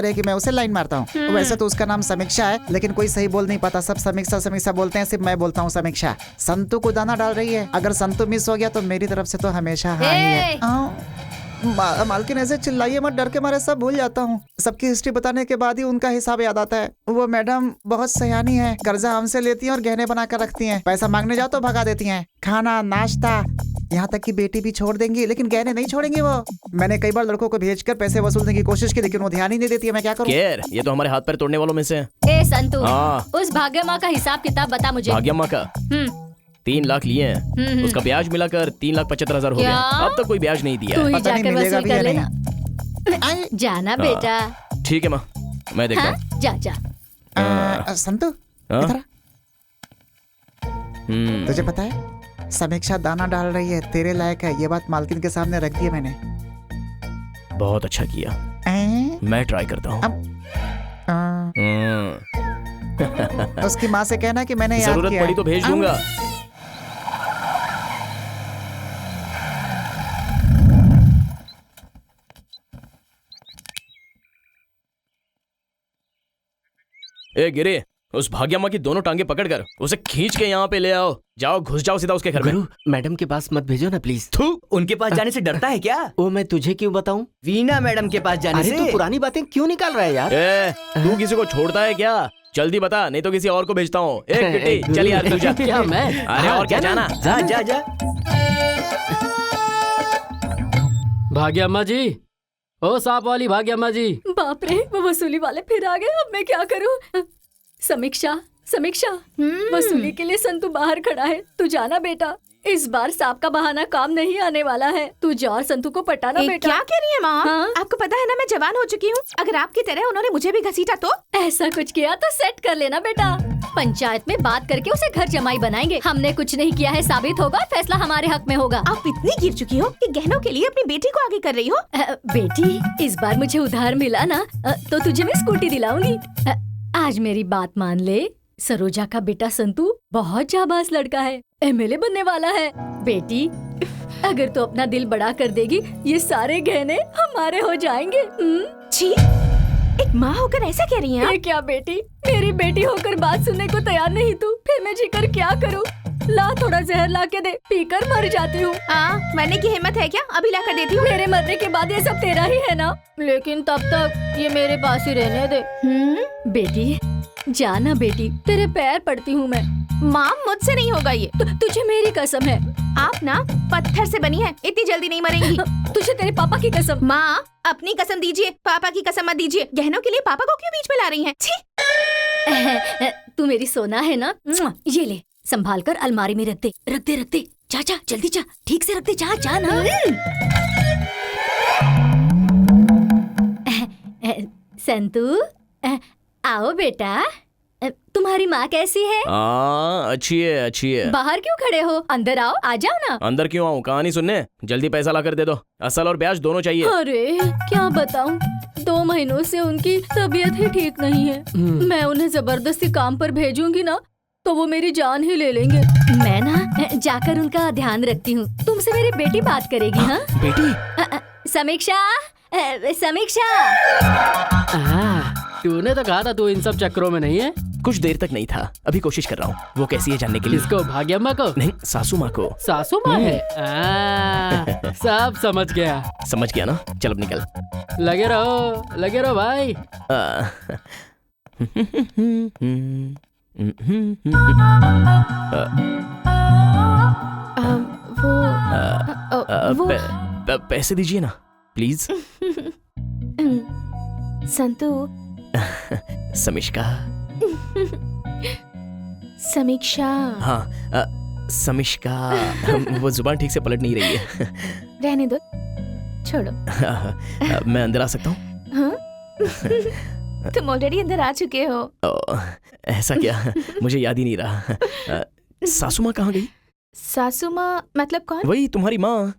है कि मैं उसे लाइन मारता हूँ। वैसे तो उसका नाम समीक्षा है, लेकिन कोई सही बोल नहीं पाता, सब समीक्षा बोलते हैं, सिर्फ मैं बोलता हूँ समीक्षा। संतू को दाना डाल रही है, अगर संतू मिस हो गया तो मेरी तरफ से तो हमेशा हाँ ही है। मालकिन ऐसे चिल्लाइए मत, डर के मारे सब भूल जाता हूँ। सबकी हिस्ट्री बताने के बाद ही उनका हिसाब याद आता है। वो मैडम बहुत सयानी है, कर्जा हमसे लेती हैं और गहने बना कर रखती हैं। पैसा मांगने जाओ तो भगा देती हैं। खाना नाश्ता, यहाँ तक कि बेटी भी छोड़ देंगी, लेकिन गहने नहीं छोड़ेंगी वो। मैंने कई बार लड़कों को भेजकर पैसे वसूलने की कोशिश की, लेकिन वो ध्यान ही नहीं देती है। मैं क्या करूँ? ये तो हमारे हाथ पैर तोड़ने वालों में से है। ए संतू, हाँ। उस भाग्य माँ का हिसाब किताब बता मुझे। भाग्य माँ का 3 लाख लिए हैं, उसका ब्याज मिलाकर 3,75,000 हो गया। अब तक कोई ब्याज नहीं दिया तू है। ही जाकर वसूल कर लेना। जाना बेटा। ठीक है माँ, मैं देखता हूँ। हाँ, जा जा। संतू इधर आ। तुझे पता है समीक्षा दाना डाल रही है, तेरे लायक है, ये बात मालकिन के सामने रख दी है मैंने। बहुत अच्छा किया, मैं ट्राई करता हूँ। उसकी माँ से कहना कि मैंने याद जरूरत किया पड़ी तो भेज दूंगा। ए गिरे, उस भाग्यम्मा की दोनों टांगे पकड़कर उसे खींच के यहाँ पे ले आओ। जाओ, घुस जाओ सीधा उसके घर में। गुरु, मैडम के पास मत भेजो ना प्लीज। थू, उनके पास जाने से डरता है क्या? वो मैं तुझे क्यों बताऊं? वीना मैडम के पास जाने अरे से। तू पुरानी बातें क्यों निकाल रहा है यार? ए, तू किसी को छोड़ता है क्या? जल्दी बता, नहीं तो किसी और को भेजता हूँ। एक किट्टी, चल यार तू जा। क्या मैं? अरे और क्या जाना? जा जा जा। भाग्य अम्मा जी, ओ सांप वाली भाग्य अम्मा जी। बाप रे, वो वसूली वाले फिर आ गए। अब मैं क्या करूं? समीक्षा, समीक्षा, वसूली के लिए संतू बाहर खड़ा है। तू जाना बेटा, इस बार सांप का बहाना काम नहीं आने वाला है। तू जा और संतू को पटाना बेटा। क्या कह रही है माँ? हाँ? आपको पता है ना मैं जवान हो चुकी हूँ। अगर आपकी तरह उन्होंने मुझे भी घसीटा तो? ऐसा कुछ किया तो सेट कर लेना बेटा। पंचायत में बात करके उसे घर जमाई बनाएंगे। हमने कुछ नहीं किया है साबित होगा, फैसला हमारे हक में होगा। आप इतनी गिर चुकी हो कि गहनों के लिए अपनी बेटी को आगे कर रही हो। बेटी, इस बार मुझे उधार मिला ना तो तुझे मैं स्कूटी दिलाऊंगी। आज मेरी बात मान ले, सरोजा का बेटा संतू बहुत जाबाज लड़का है, एमएलए बनने वाला है। बेटी, अगर तू अपना दिल बड़ा कर देगी, ये सारे गहने हमारे हो जाएंगे। छी, एक माँ होकर ऐसा कह रही हैं? ये क्या बेटी, मेरी बेटी होकर बात सुनने को तैयार नहीं तू? फिर मैं जीकर क्या करूँ? ला थोड़ा जहर ला के दे, पीकर मर जाती हूँ। मरने की हिम्मत है क्या? अभी ला कर देती हूँ। मेरे मरने के बाद ये सब तेरा ही है ना, लेकिन तब तक ये मेरे पास ही रहने दे। बेटी जाना बेटी, तेरे पैर पड़ती हूँ मैं। माँ मुझसे नहीं होगा ये। तुझे मेरी कसम है। आप ना पत्थर से बनी है, इतनी जल्दी नहीं मरेंगी। तुझे तेरे पापा की कसम। माँ अपनी कसम दीजिए, पापा की कसम मत दीजिए। गहनों के लिए पापा को क्यों बीच में ला रही हैं? छी। तू मेरी सोना है ना, ये ले संभाल कर अलमारी में रख दे, रख दे, रख दे। जा जा जल्दी जा, ठीक से रख दे, जा जा ना। संतू, आओ बेटा। तुम्हारी माँ कैसी है? अच्छी है, अच्छी है। बाहर क्यों खड़े हो? अंदर आओ, आ जाओ ना। अंदर क्यों आऊँ? कहानी सुनने। जल्दी पैसा ला कर दे दो, असल और ब्याज दोनों चाहिए। अरे क्या बताऊँ, 2 महीनों से उनकी तबीयत ही ठीक नहीं है। मैं उन्हें जबरदस्ती काम पर भेजूंगी ना तो वो मेरी जान ही ले लेंगे। मैं ना जाकर उनका ध्यान रखती हूँ। तुमसे मेरी बेटी बात करेगी। हाँ बेटी? समीक्षा, समीक्षा। तूने तो कहा था तू इन सब चक्करों में नहीं है। कुछ देर तक नहीं था, अभी कोशिश कर रहा हूँ। वो कैसी है जानने के लिए। किसको? भाग्यम्मा को? नहीं, सासू माँ को। सासू माँ है? सब समझ गया। समझ गया ना? चल अब निकल। लगे रहो भाई। पैसे दीजिए ना प्लीज। संतू। समीक्षा। समीक्षा। हाँ, समीक्षा। वो जुबान ठीक से पलट नहीं रही है। रहने दो, छोड़ो। मैं अंदर आ सकता हूँ? हाँ? तुम ऑलरेडी अंदर आ चुके हो। ऐसा क्या? मुझे याद ही नहीं रहा। सासू माँ कहाँ गई? सासू माँ मतलब कौन? वही तुम्हारी माँ।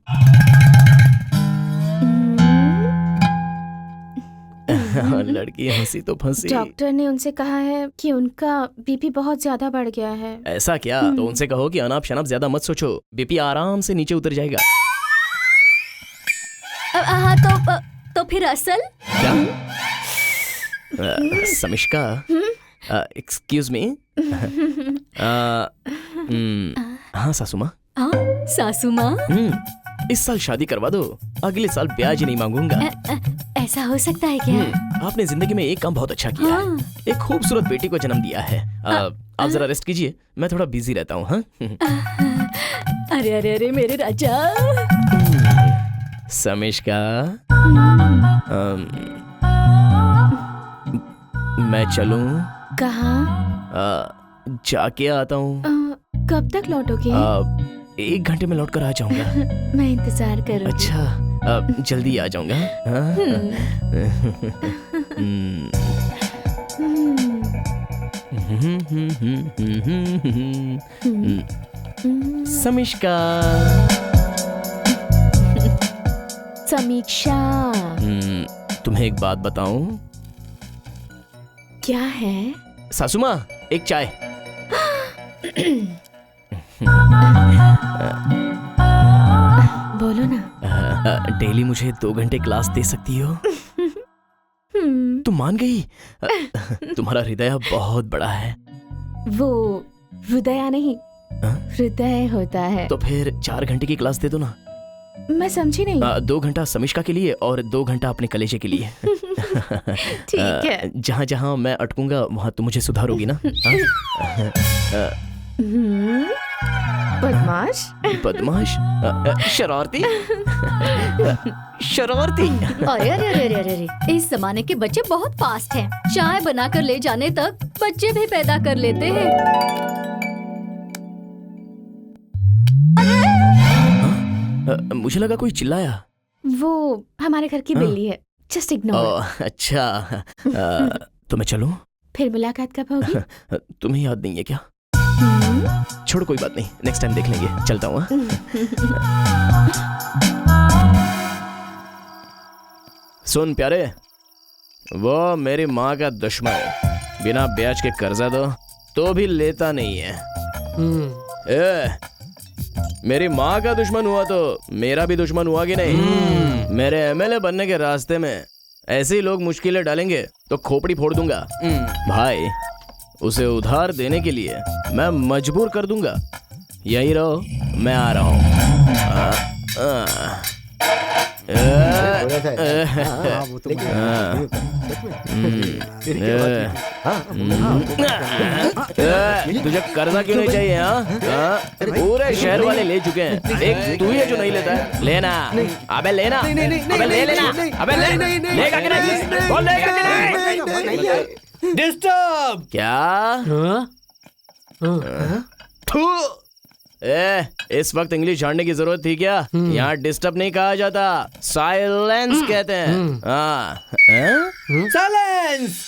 लड़की हंसी तो फंसी। डॉक्टर ने उनसे कहा है कि उनका बीपी बहुत ज्यादा बढ़ गया है। ऐसा क्या? तो उनसे कहो कि अनाप शनाप ज्यादा मत सोचो, बीपी आराम से नीचे उतर जाएगा। हाँ तो फिर असल क्या? समिष्का, एक्सक्यूज मी। हाँ सासू माँ। सासू माँ, इस साल शादी करवा दो, अगले साल ब्याज ही नहीं मांगूंगा। ऐसा हो सकता है क्या? आपने जिंदगी में एक काम बहुत अच्छा किया है, एक खूबसूरत बेटी को जन्म दिया है। आप जरा रेस्ट कीजिए, मैं थोड़ा बिजी रहता हूँ। हाँ? अरे अरे अरे मेरे राजा। समिष्का, मैं चलूं? कहाँ? जाके आता हूँ। कब तक लौटोगे? 1 घंटे में लौट कर आ जाऊंगा। मैं इंतजार करूंगी। अच्छा, जल्दी आ जाऊंगा। समीक्षा। समीक्षा। तुम्हें एक बात बताऊं? क्या है? सासू माँ, एक चाय। बोलो ना। डेली मुझे 2 घंटे क्लास दे सकती हो? तुम मान गई? तुम्हारा हृदय बहुत बड़ा है। वो हृदय नहीं, हृदय होता है। तो फिर 4 घंटे की क्लास दे दो ना। मैं समझी नहीं। 2 घंटा समिष्का के लिए और 2 घंटा अपने कलेजे के लिए। ठीक है। जहाँ जहाँ मैं अटकूंगा वहाँ तुम मुझे सुधारोगी ना? बदमाश। बदमाश, शरारती, शरारती। अरे अरे अरे अरे अरे, इस जमाने के बच्चे बहुत फास्ट हैं। चाय बनाकर ले जाने तक बच्चे भी पैदा कर लेते हैं। मुझे लगा कोई चिल्लाया। वो हमारे घर की बिल्ली है, जस्ट इग्नोर। अच्छा, तो मैं चलूं? फिर मुलाकात कब होगी? तुम्हें याद नहीं है क्या? छोड़, कोई बात नहीं, नेक्स्ट टाइम देख लेंगे। चलता हूँ। सुन प्यारे, वो मेरी माँ का दुश्मन है। बिना ब्याज के कर्जा दो तो भी लेता नहीं है। मेरी माँ का दुश्मन हुआ तो मेरा भी दुश्मन हुआ कि नहीं? मेरे एमएलए बनने के रास्ते में ऐसे ही लोग मुश्किलें डालेंगे तो खोपड़ी फोड़ दूंगा। भाई, उसे उधार देने के लिए मैं मजबूर कर दूंगा। यही रहो, मैं आ रहा हूँ। तुझे कर्जा क्यों नहीं चाहिए? पूरे शहर वाले ले चुके हैं, एक तू ही है जो नहीं लेता है। लेना, अबे लेना, अबे ले लेना, अबे लेगा कि नहीं? बोल लेगा कि नहीं? डिस्टर्ब क्या? इस वक्त इंग्लिश जानने की जरूरत थी क्या? यहाँ डिस्टर्ब नहीं कहा जाता, साइलेंस कहते हैं। साइलेंस।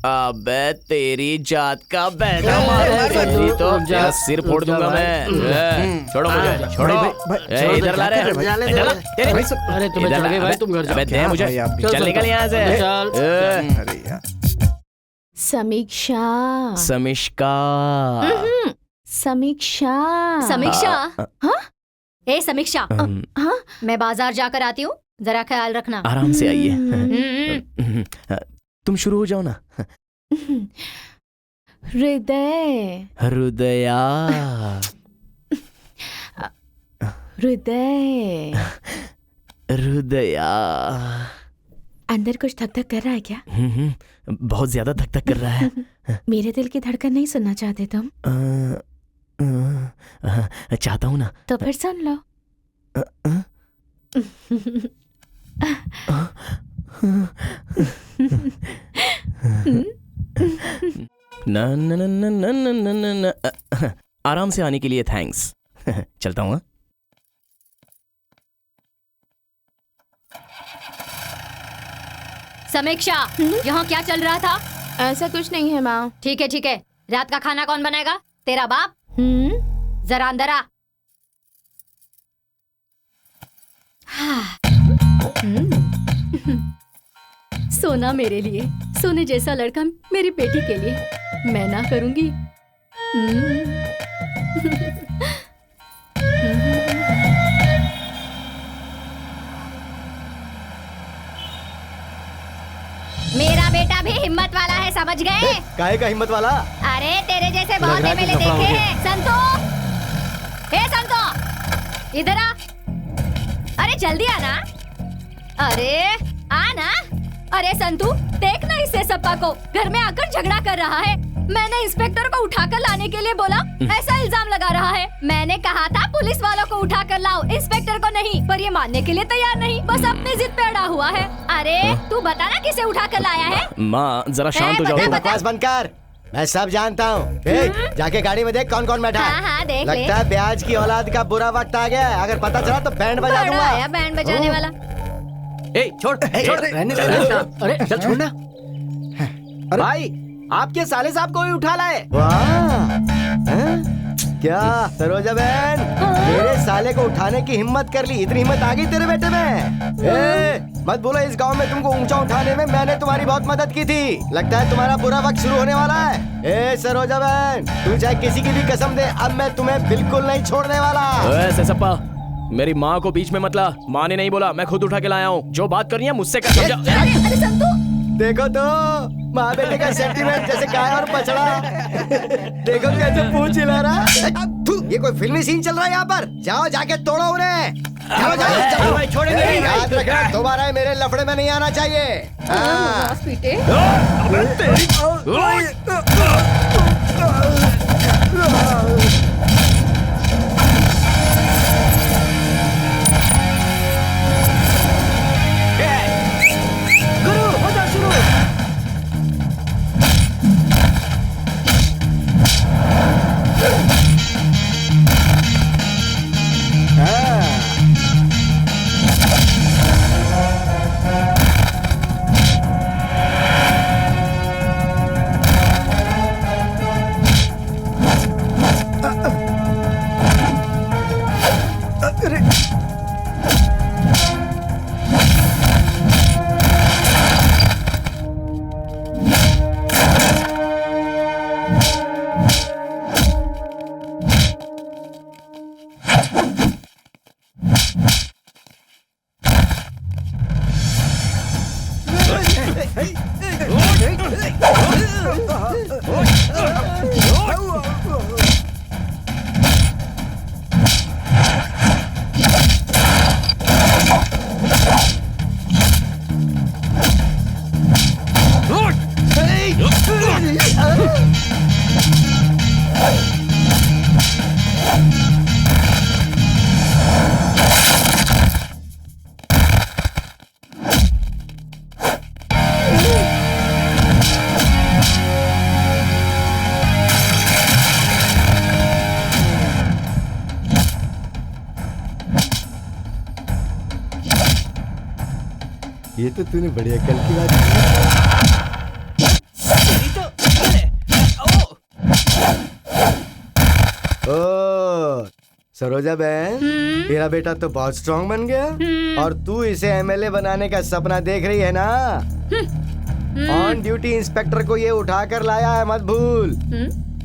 अबे तेरी जात का बेटा मारूंगा तो क्या सिर फोड़ दूंगा मैं। छोड़ो मुझे, छोड़ो। इधर ला रहे, अरे तुम्हें चल गई भाई, तुम घर जाओ। दे मुझे, चल निकल यहाँ से। समीक्षा। समिष्का। समीक्षा। समीक्षा? हाँ? ए समीक्षा, हाँ? मैं बाजार जाकर आती हूँ, जरा ख्याल रखना। आराम से आइए। तुम शुरू हो जाओ ना। हृदय। हृदया। हृदय। हृदया। अंदर कुछ धक धक कर रहा है क्या? बहुत ज्यादा धक धक कर रहा है। मेरे दिल की धड़कन नहीं सुनना चाहते तुम? चाहता हूँ ना। तो फिर सुन लो। ना ना ना ना ना ना ना ना। आराम से आने के लिए थैंक्स। चलता हूँ। समीक्षा, यहाँ क्या चल रहा था? ऐसा कुछ नहीं है माँ। ठीक है ठीक है, रात का खाना कौन बनाएगा? तेरा बाप? जरा अंदर आ। सोना मेरे लिए, सोने जैसा लड़का मेरी बेटी के लिए, मैं ना करूंगी। मेरा बेटा भी हिम्मत वाला है, समझ गए? काहे का हिम्मत वाला? अरे तेरे जैसे बहुत एमएलए देखे हैं। संतो, हे संतो, इधर आ। अरे जल्दी आना। अरे आना। अरे संतू, देख ना इसे सप्पा को, घर में आकर झगड़ा कर रहा है। मैंने इंस्पेक्टर को उठाकर लाने के लिए बोला, ऐसा इल्जाम लगा रहा है। मैंने कहा था पुलिस वालों को उठाकर लाओ, इंस्पेक्टर को नहीं, पर ये मानने के लिए तैयार नहीं, बस अपनी जिद पे अड़ा हुआ है। अरे तू बता ना किसे उठाकर लाया है? माँ जरा शांत हो जाओ। बकवास बंद कर, मैं सब जानता हूँ। जाके गाड़ी में देख कौन कौन बैठा है। हाँ, देख ले। लगता है ब्याज की औलाद का बुरा वक्त आ गया है। अगर पता चला तो बैंड बजा दूंगा। आया बैंड बजाने वाला। छोड़ रहने दे। अरे चल छोड़ना। भाई, आपके साले साहब को ही उठा लाए। वाह, क्या सरोजा बहन, मेरे साले को उठाने की हिम्मत कर ली। इतनी हिम्मत आ गई तेरे बेटे में? मत बोलो, इस गांव में तुमको ऊंचा उठाने में मैंने तुम्हारी बहुत मदद की थी। लगता है तुम्हारा बुरा वक्त शुरू होने वाला है। सरोजा बहन, तू चाहे किसी की भी कसम दे, अब मैं तुम्हें बिल्कुल नहीं छोड़ने वाला। सप्पा, मेरी माँ को बीच में मत ला। माँ ने नहीं बोला, मैं खुद उठा के लाया हूँ। जो बात करनी है मुझसे कर, समझा? अरे संतू, देखो तो माँ बेटे का सेंटीमेंट जैसे गाय और बछड़ा। देखो कैसे पूंछ हिला रहा। ये कोई फिल्मी सीन चल रहा है यहाँ पर। जाओ जाके तोड़ो उन्हें। जाओ जाओ भाई, छोड़ेंगे नहीं। याद रखना दोबारा मेरे लफड़े में नहीं आना चाहिए। हाँ। पीटे। गुरु हो जाओ शुरू। ये तो तूने बढ़िया कल की बात की। ओ सरोजा बहन, तेरा बेटा तो बहुत स्ट्रांग बन गया और तू इसे एमएलए बनाने का सपना देख रही है ना। ऑन ड्यूटी इंस्पेक्टर को ये उठा कर लाया है, मत भूल।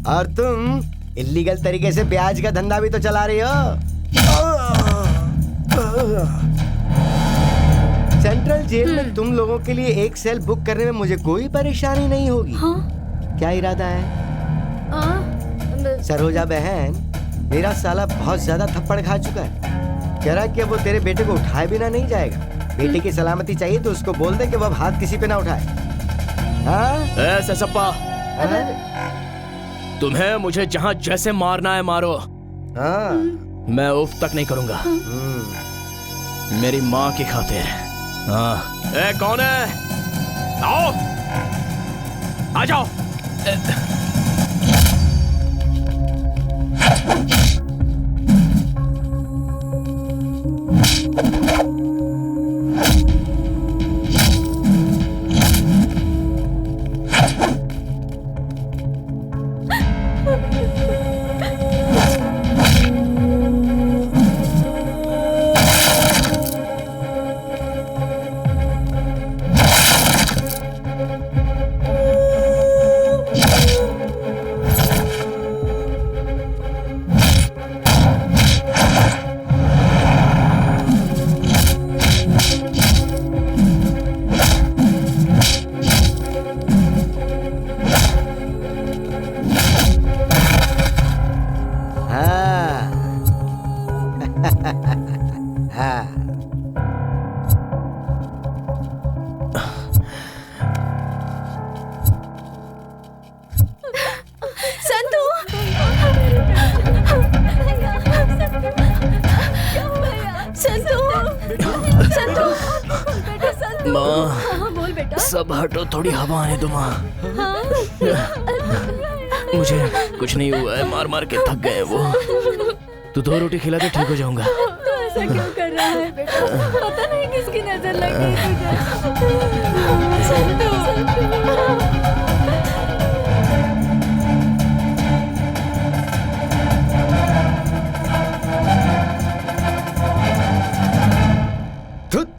और तुम इलीगल तरीके से ब्याज का धंधा भी तो चला रही हो। सेंट्रल जेल में तुम लोगों के लिए एक सेल बुक करने में मुझे कोई परेशानी नहीं होगी। क्या इरादा है? सरोजा बहन, मेरा साला बहुत ज्यादा थप्पड़ खा चुका है। कह रहा कि अब वो तेरे बेटे को उठाए बिना नहीं जाएगा। बेटे की सलामती चाहिए तो उसको बोल दे कि वो अब हाथ किसी पे ना उठाए। ऐसे सप्पा, तुम्हें मुझे जहाँ जैसे मारना है मारो। मैं उफ तक नहीं करूंगा, मेरी माँ की खातिर। हाँ, कौन है? आओ, आ जाओ। सब हटो, थोड़ी हवा आने दो माँ। मुझे कुछ नहीं हुआ है, मार मार के थक गए वो। तू 2 रोटी खिला दे, ठीक हो जाऊंगा। तू ऐसा क्यों कर रहा है बेटा? पता नहीं किसकी नजर लगी तुझे।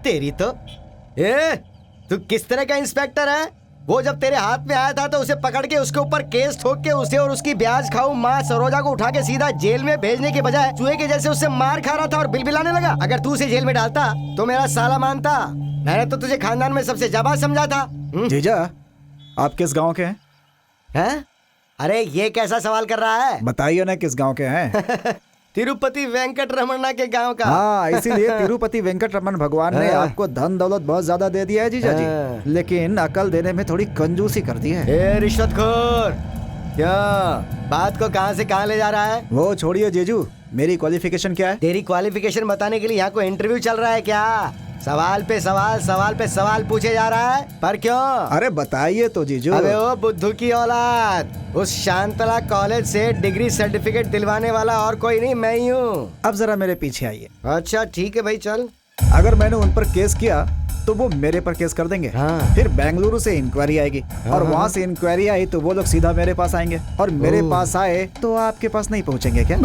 तेरी तो तू किस तरह का इंस्पेक्टर है? वो जब तेरे हाथ में आया था तो उसे पकड़ के उसके ऊपर केस ठोक के उसे और उसकी ब्याज खाऊ माँ सरोजा को उठा के सीधा जेल में भेजने के बजाय चूहे के जैसे उससे मार खा रहा था और बिलबिलाने लगा। अगर तू उसे जेल में डालता तो मेरा साला मानता। मैंने तो तुझे खानदान में सबसे जाबाज समझा था। जीजा, आप किस गांव के हैं? अरे ये कैसा सवाल कर रहा है? बताइए ना किस गांव के हैं। तिरुपति वेंकट रमन्ना के गांव का। हाँ, इसीलिए तिरुपति वेंकट रमन भगवान ने आपको धन दौलत बहुत ज्यादा दे दिया है जीजा जी, लेकिन अकल देने में थोड़ी कंजूसी कर दी है। ए रिश्वतखोर, क्या बात को कहां से कहां ले जा रहा है? वो छोड़िए जीजू, मेरी क्वालिफिकेशन क्या है? तेरी क्वालिफिकेशन बताने के लिए यहाँ कोई इंटरव्यू चल रहा है क्या? सवाल पे सवाल पूछे जा रहा है, पर क्यों? अरे बताइए तो जीजू। अबे ओ बुद्धू की औलाद, उस शांतला कॉलेज से डिग्री सर्टिफिकेट दिलवाने वाला और कोई नहीं, मैं ही हूँ। अब जरा मेरे पीछे आइए। अच्छा ठीक है भाई, चल। अगर मैंने उन पर केस किया तो वो मेरे पर केस कर देंगे। हाँ। फिर बेंगलुरु से इंक्वायरी आएगी और वहाँ से इंक्वायरी आई तो वो लोग सीधा मेरे पास आएंगे और मेरे पास आए तो आपके पास नहीं पहुँचेंगे क्या?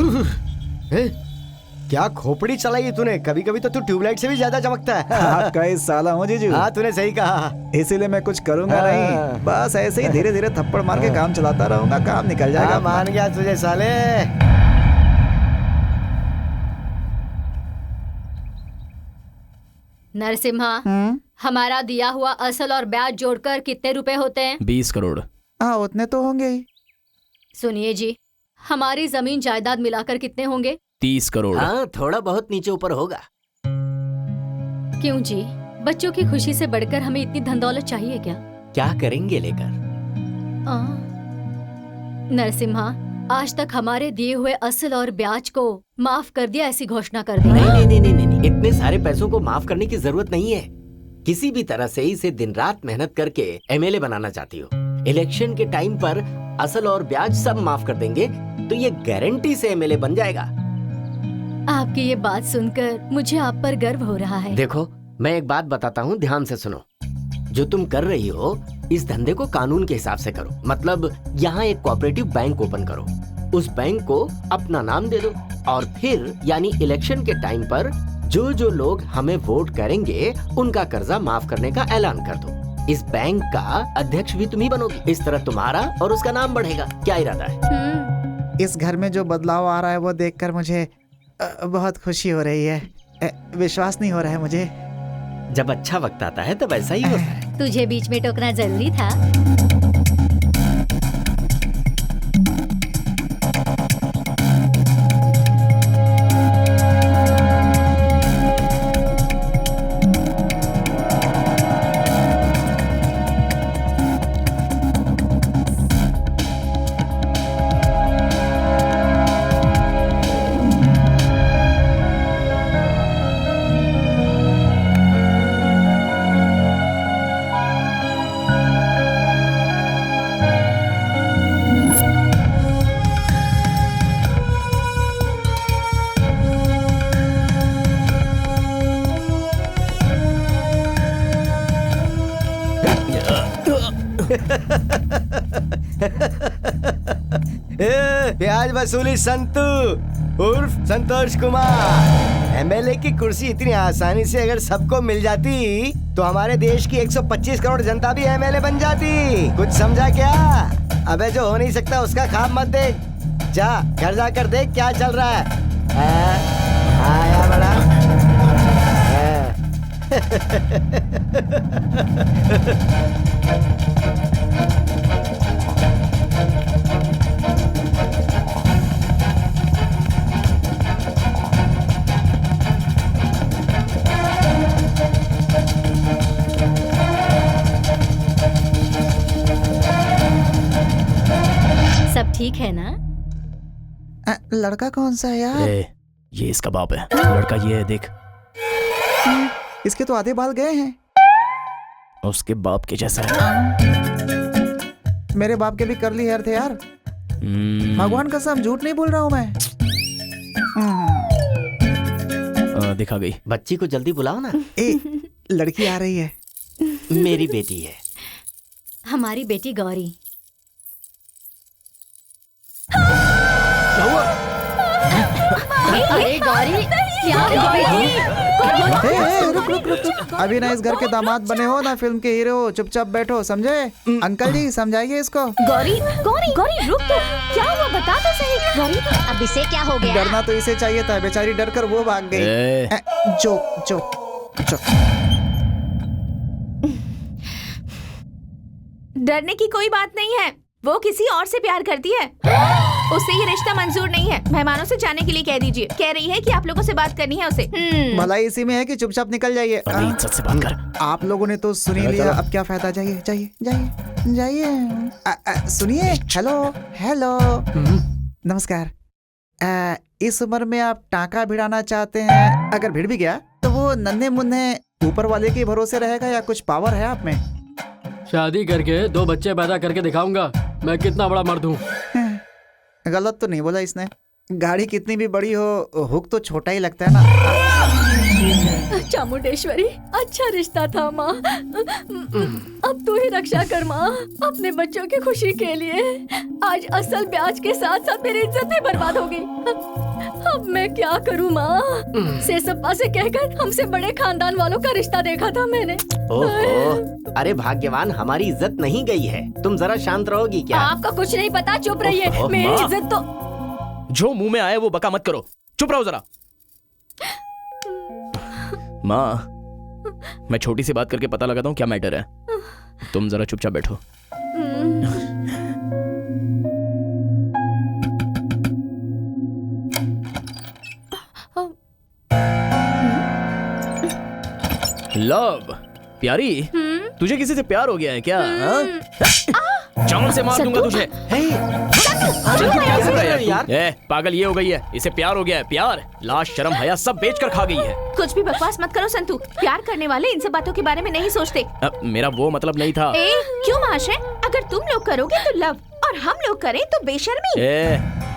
क्या खोपड़ी चलाई तूने? कभी कभी तो तू ट्यूबलाइट से भी ज्यादा चमकता है। आपका इस साला हूँ जीजू। हाँ तूने सही कहा। इसीलिए मैं कुछ करूंगा नहीं, बस ऐसे ही धीरे धीरे थप्पड़ मार के काम चलाता रहूंगा, काम निकल जाएगा। मान गया तुझे साले। नरसिम्हा, हमारा दिया हुआ असल और ब्याज जोड़कर कितने रुपए होते हैं? 20 करोड़। हाँ उतने तो होंगे ही। सुनिए जी, हमारी जमीन जायदाद मिलाकर कितने होंगे? 30 करोड़। हाँ, थोड़ा बहुत नीचे ऊपर होगा। क्यों जी, बच्चों की खुशी से बढ़कर हमें इतनी धन दौलत चाहिए क्या? क्या करेंगे लेकर? नरसिम्हा, आज तक हमारे दिए हुए असल और ब्याज को माफ कर दिया, ऐसी घोषणा कर दी। नहीं, इतने सारे पैसों को माफ करने की जरूरत नहीं है। किसी भी तरह से इसे दिन रात मेहनत करके एमएलए बनाना चाहती हो। इलेक्शन के टाइम पर असल और ब्याज सब माफ कर देंगे तो ये गारंटी से एमएलए बन जाएगा। आपकी ये बात सुनकर मुझे आप पर गर्व हो रहा है। देखो, मैं एक बात बताता हूँ, ध्यान से सुनो। जो तुम कर रही हो इस धंधे को कानून के हिसाब से करो। मतलब यहाँ एक कोऑपरेटिव बैंक ओपन करो, उस बैंक को अपना नाम दे दो और फिर यानी इलेक्शन के टाइम पर जो जो लोग हमें वोट करेंगे उनका कर्जा माफ करने का ऐलान कर दो। इस बैंक का अध्यक्ष भी तुम ही बनोगी। इस तरह तुम्हारा और उसका नाम बढ़ेगा। क्या इरादा है? इस घर में जो बदलाव आ रहा है वो देखकर मुझे बहुत खुशी हो रही है। विश्वास नहीं हो रहा है मुझे। जब अच्छा वक्त आता है तब ऐसा ही होता है। तुझे बीच में टोकना जरूरी था। ब्याज वसूली संतू उर्फ संतोष कुमार। एमएलए की कुर्सी इतनी आसानी से अगर सबको मिल जाती तो हमारे देश की 125 करोड़ जनता भी एमएलए बन जाती। कुछ समझा क्या? अबे जो हो नहीं सकता उसका ख्वाब मत देख। जा घर जाकर देख क्या चल रहा है। आया बड़ा। सब ठीक है ना? लड़का कौन सा है यार? ये इसका बाप है। लड़का ये है, देख। इसके तो आधे बाल गए हैं। उसके बाप के जैसा है। मेरे बाप के भी कर्ली हेयर थे यार। भगवान कसम झूठ नहीं बोल रहा हूँ मैं। दिखा गई। बच्ची को जल्दी बुलाओ ना। लड़की आ रही है। मेरी बेटी है। हमारी बेटी गौरी। अरे गौरी, रुक रुक रुक रुक। अभी ना इस घर के दामाद बने हो ना फिल्म के हीरो हो, चुपचाप बैठो, समझे? अंकल जी समझाइए इसको। गौरी गौरी गौरी रुक तो, क्या हुआ बता तो सही। गौरी अब इसे क्या हो गया? डरना तो इसे चाहिए था, बेचारी डर कर वो भाग गई। जो जो जो डरने की कोई बात नहीं है, वो किसी और से प्यार करती है, उसे ये रिश्ता मंजूर नहीं है। मेहमानों से जाने के लिए कह दीजिए, कह रही है कि आप लोगों से बात करनी है उसे। भलाई इसी में है कि चुपचाप निकल जाइए। इज्जत से बात कर। आप लोगों ने तो सुन ही लिया, अब क्या फायदा? जाइए जाइए जाइए जाइए। सुनिए, हेलो हेलो, नमस्कार। इस उम्र में आप टाका भिड़ाना चाहते हैं? अगर भिड़ भी गया तो वो नन्हे मुन्ने ऊपर वाले के भरोसे रहेगा या कुछ पावर है आप में? शादी करके 2 बच्चे पैदा करके दिखाऊंगा मैं कितना बड़ा मर्द हूँ। गलत तो नहीं बोला इसने। गाड़ी कितनी भी बड़ी हो, हुक तो छोटा ही लगता है ना। चामुंडेश्वरी, अच्छा रिश्ता था माँ, अब तू ही रक्षा कर माँ अपने बच्चों की खुशी के लिए। आज असल ब्याज के साथ साथ मेरी इज्जत भी बर्बाद हो गई। अब मैं क्या करूँ माँ? सेसप्पा से कहकर हमसे बड़े खानदान वालों का रिश्ता देखा था मैंने। ओहो, अरे भाग्यवान, हमारी इज्जत नहीं गई है। तुम जरा शांत रहोगी क्या? आपका कुछ नहीं पता, चुप रहिए। मेरी इज्जत तो जो मुंह में आए वो बका मत करो, चुप रहो जरा। माँ, मैं छोटी सी बात करके पता लगाता हूँ क्या मैटर है। तुम जरा चुपचाप बैठो। लव, प्यारी, तुझे किसी से प्यार हो गया है क्या? जान से मार दूंगा तुझे। पागल ये हो गई है, इसे प्यार हो गया है। प्यार, लाश, शर्म, हया सब बेच कर खा गई है। कुछ भी बकवास मत करो संतू, प्यार करने वाले इन सब बातों के बारे में नहीं सोचते। मेरा वो मतलब नहीं था। क्यों महाशय? अगर तुम लोग करोगे तो लव और हम लोग करें तो बेशर्मी।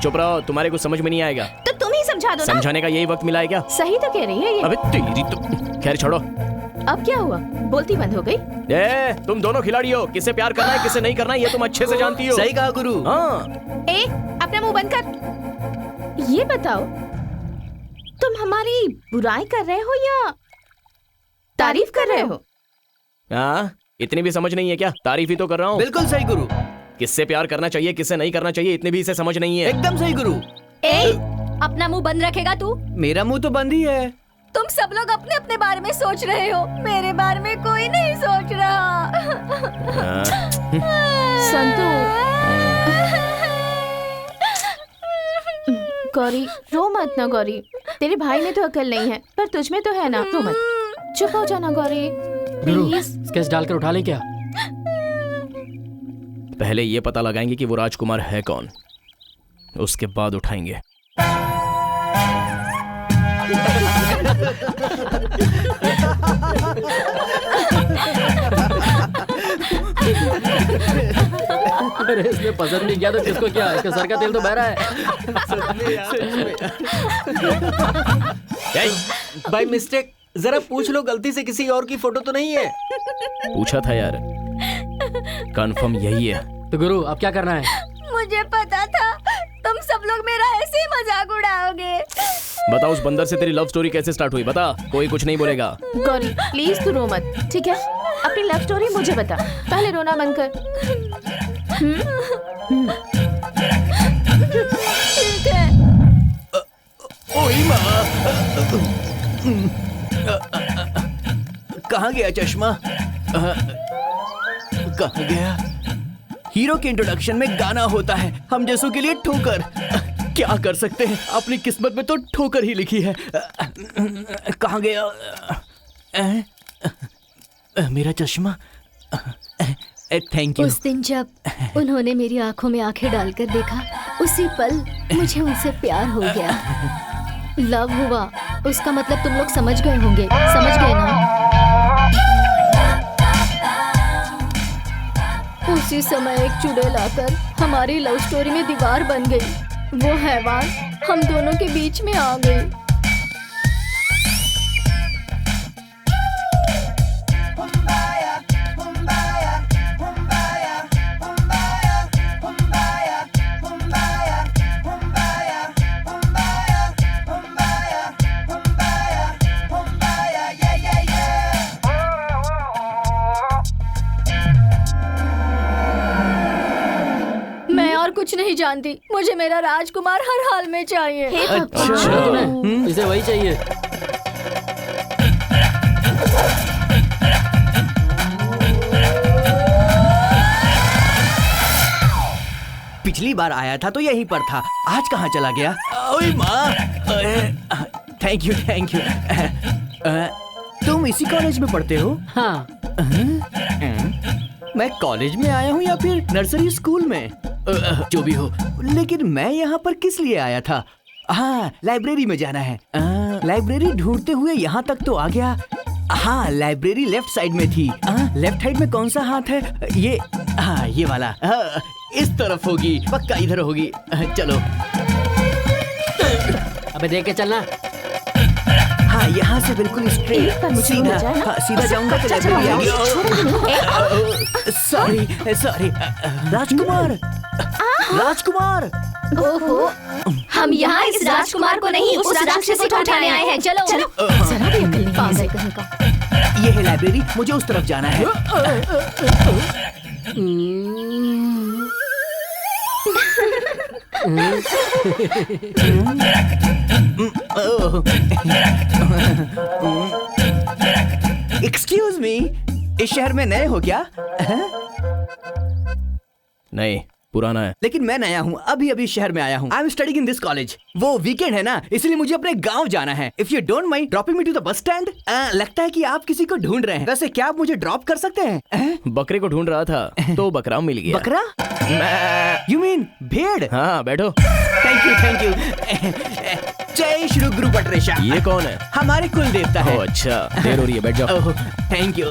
चुप रहो, तुम्हारे कुछ समझ में नहीं आएगा तो तुम ही समझा दो ना। समझाने का यही वक्त मिला है क्या? सही तो कह रही है ये। अबे तेरी तो खैर छोड़ो। अब क्या हुआ? बोलती बंद हो गई? तुम दोनों खिलाड़ी हो, किसे प्यार करना है किसे नहीं करना है ये तुम अच्छे से जानती हो। सही कहा गुरु। हाँ। अपना मुंह बंद कर। ये बताओ, तुम हमारी बुराई कर रहे हो या तारीफ कर रहे हो? हाँ, इतनी भी समझ नहीं है क्या? तारीफ ही तो कर रहा हूँ। बिल्कुल सही गुरु। किससे प्यार करना चाहिए किससे नहीं करना चाहिए इतनी भी इसे समझ नहीं है। एकदम सही गुरु। अपना मुंह बंद रखेगा तू? मेरा मुंह तो बंद ही है। तुम सब लोग अपने अपने बारे में सोच रहे हो, मेरे बारे में कोई नहीं सोच रहा। संतू, गौरी रो मत ना गौरी, तेरे भाई में तो अकल नहीं है पर तुझ में तो है ना। रो मत, चुप हो जाना गौरी गुरु, प्लीज। स्केच डालकर उठा ले क्या? पहले ये पता लगाएंगे कि वो राजकुमार है कौन, उसके बाद उठाएंगे। अरे इसने पसंद नहीं किया तो किसको क्या? इसके सर का तेल तो बह रहा है। बाय मिस्टेक जरा पूछ लो, गलती से किसी और की फोटो तो नहीं है? पूछा था यार, कंफर्म यही है। तो गुरु अब क्या करना है? मुझे पता था तुम सब लोग मेरा ऐसे ही मजाक उड़ाओगे। बता उस बंदर से तेरी लव स्टोरी कैसे स्टार्ट हुई? बता, कोई कुछ नहीं बोलेगा। गौरी प्लीज तू रो मत, ठीक है? अपनी लव स्टोरी मुझे बता, पहले रोना बंद कर। ठीक है। ओए माँ, कहाँ गया चश्मा? कहाँ गया? हीरो के इंट्रोडक्शन में गाना होता है, हम जैसों के लिए ठोकर। क्या कर सकते हैं, अपनी किस्मत में तो ठोकर ही लिखी है। कहाँ गया मेरा चश्मा? Thank you. उस दिन जब उन्होंने मेरी आंखों में आंखें डालकर देखा, उसी पल मुझे उनसे प्यार हो गया। लव हुआ, उसका मतलब तुम लोग समझ गए होंगे, समझ गए ना? उसी समय एक चुड़ैल आकर हमारी लव स्टोरी में दीवार बन गई। वो हैवान हम दोनों के बीच में आ गई। नहीं जानती, मुझे मेरा राजकुमार हर हाल में चाहिए। तुम्हें इसे वही चाहिए। पिछली बार आया था तो यहीं पर था, आज कहाँ चला गया? ओए माँ, थैंक यू। तुम इसी कॉलेज में पढ़ते हो? हाँ। मैं कॉलेज में आया हूँ या फिर नर्सरी स्कूल में? जो भी हो, लेकिन मैं यहाँ पर किस लिए आया था? हाँ, लाइब्रेरी में जाना है। लाइब्रेरी ढूंढते हुए यहाँ तक तो आ गया। हाँ, लाइब्रेरी लेफ्ट साइड में थी। लेफ्ट साइड में कौन सा हाथ है? ये, हाँ, ये वाला। इस तरफ होगी, पक्का इधर होगी। चलो। अबे देख के चलना। हाँ, यहाँ से बिल्कुल स्ट्रेट सीधा। हाँ, सीधा जाऊंगा तो लाइब्रेरी आएगी। सॉरी। राजकुमार। ओहो, हम यहाँ इस राजकुमार को नहीं, उस राक्षसी को उठाने आए हैं। चलो। जरा भी अकल नहीं पागल कहीं का। ये है लाइब्रेरी, मुझे उस तरफ जाना है। एक्सक्यूज मी, इस शहर में नए हो क्या? नहीं, पुराना है। लेकिन मैं नया हूँ, अभी शहर में आया हूँ। I am studying in this college. वो वीकेंड है ना, इसलिए मुझे अपने गांव जाना है। If you don't mind dropping me to the bus stand. लगता है कि आप किसी को ढूंढ रहे हैं। वैसे क्या आप मुझे ड्रॉप कर सकते हैं? बकरे को ढूंढ रहा था तो बकरा मिल गया। बकरा? यू मीन भेड़? हाँ, बैठो। Thank you. जय श्री गुरु पटरेशा। ये कौन है? हमारे कुल देवता है। अच्छा, देर हो रही है, बैठ जाओ। Thank you.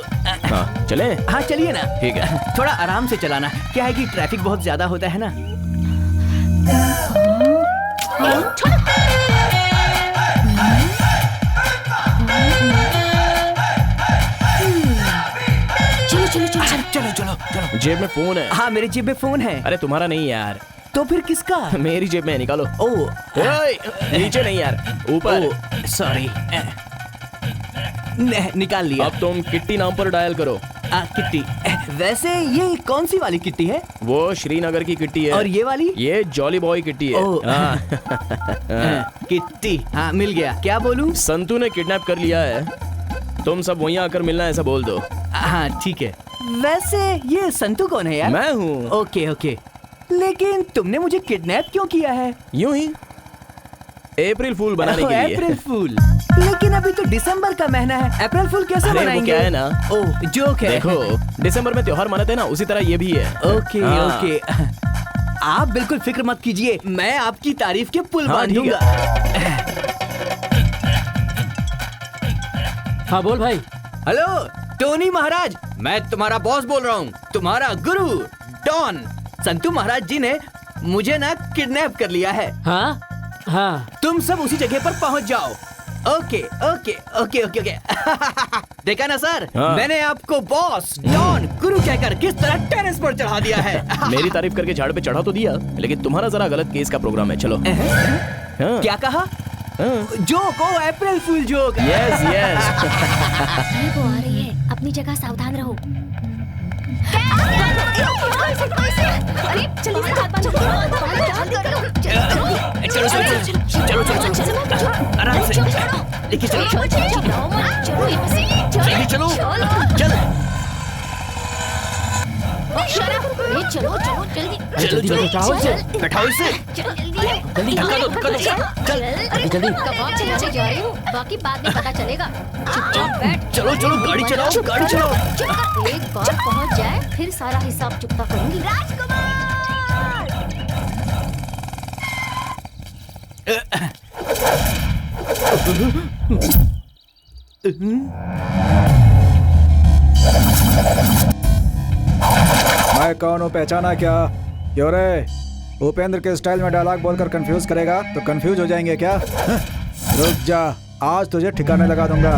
हाँ, चले? हाँ, चलिए ना। ठीक है। थोड़ा आराम से चलाना, क्या है कि ट्रैफिक बहुत ज्यादा होता है ना। चलो। जेब में फोन है। हाँ, मेरी जेब में फोन है। अरे तुम्हारा नहीं यार। तो फिर किसका? मेरी जेब में, निकालो। नीचे नहीं यार, ऊपर। सॉरी, निकाल लिया। अब तुम किट्टी नाम पर डायल करो। किट्टी। वैसे ये कौन सी वाली किट्टी है? वो श्रीनगर की किट्टी है। और ये वाली? ये जॉली बॉय किट्टी है। किट्टी। हाँ, मिल गया। क्या बोलूं? संतू ने किडनैप कर लिया है, तुम सब वहीं आकर मिलना, ऐसा बोल दो। हाँ, ठीक है। वैसे ये संतू कौन है यार? मैं हूँ। ओके। लेकिन तुमने मुझे किडनैप क्यों किया है? यूं ही, अप्रैल फूल बनाने के लिए। अप्रैल फूल? लेकिन अभी तो दिसंबर का महीना है, अप्रैल फूल कैसे बनाएंगे? वो क्या है ना, ओह, जोक है। देखो, दिसंबर में त्योहार मनाते हैं ना, उसी तरह ये भी है। ओके। आप बिल्कुल फिक्र मत कीजिए, मैं आपकी तारीफ के पुल बांधूंगा। हाँ, बोल भाई। हेलो टोनी महाराज, मैं तुम्हारा बॉस बोल रहा हूँ, तुम्हारा गुरु डॉन। संतू महाराज जी ने मुझे ना किडनैप कर लिया है। हाँ। तुम सब उसी जगह पर पहुंच जाओ। ओके। देखा ना सर, मैंने आपको बॉस डॉन गुरु कहकर किस तरह टेरेस पर चढ़ा दिया है। मेरी तारीफ करके झाड़ पे चढ़ा तो दिया, लेकिन तुम्हारा जरा गलत केस का प्रोग्राम है। चलो। क्या कहा? जोक? ओ, अप्रैल फूल जोक। यस। वो आ रही है, अपनी जगह सावधान रहो। अरे जल्दी से हाथ बांधो। चलो, आराम से लेके चलो। चलो जल्दी बैठाओ इसे। जल्दी जा रही हूँ, बाकी बाद में पता चलेगा। चुपचाप बैठ। चलो, गाड़ी चलाओ। एक बार पहुँच जाए फिर सारा हिसाब चुकता करूंगी। राजकुमार! मैं कौन हूँ, पहचाना क्या? क्यों रे, उपेंद्र के स्टाइल में डायलॉग बोलकर कंफ्यूज करेगा तो कंफ्यूज हो जाएंगे क्या? रुक जा, आज तुझे ठिकाने लगा दूंगा।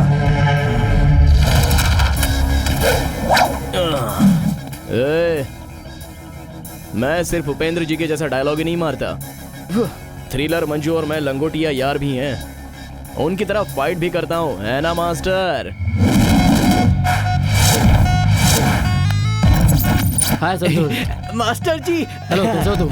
मैं सिर्फ उपेंद्र जी के जैसा डायलॉग ही नहीं मारता, थ्रिलर मंजू और मैं लंगोटिया यार भी हैं, उनकी तरफ फाइट भी करता हूँ, है ना मास्टर? हाय संतोष। मास्टर जी। हेलो, कैसे हो तुम?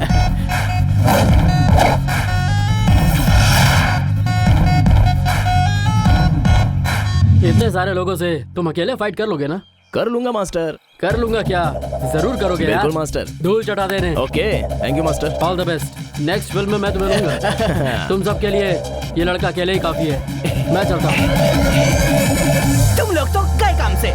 इतने सारे लोगों से तुम अकेले फाइट कर लोगे ना? कर लूंगा मास्टर। कर लूंगा क्या? जरूर करोगे यार। बिल्कुल मास्टर। धूल चटा देने। Okay, thank you master. All the best. Next film में मैं तुम्हें लूंगा। तुम सबके लिए ये लड़का अकेले ही काफी है। मैं चलता हूँ। तुम लोग तो गए काम से।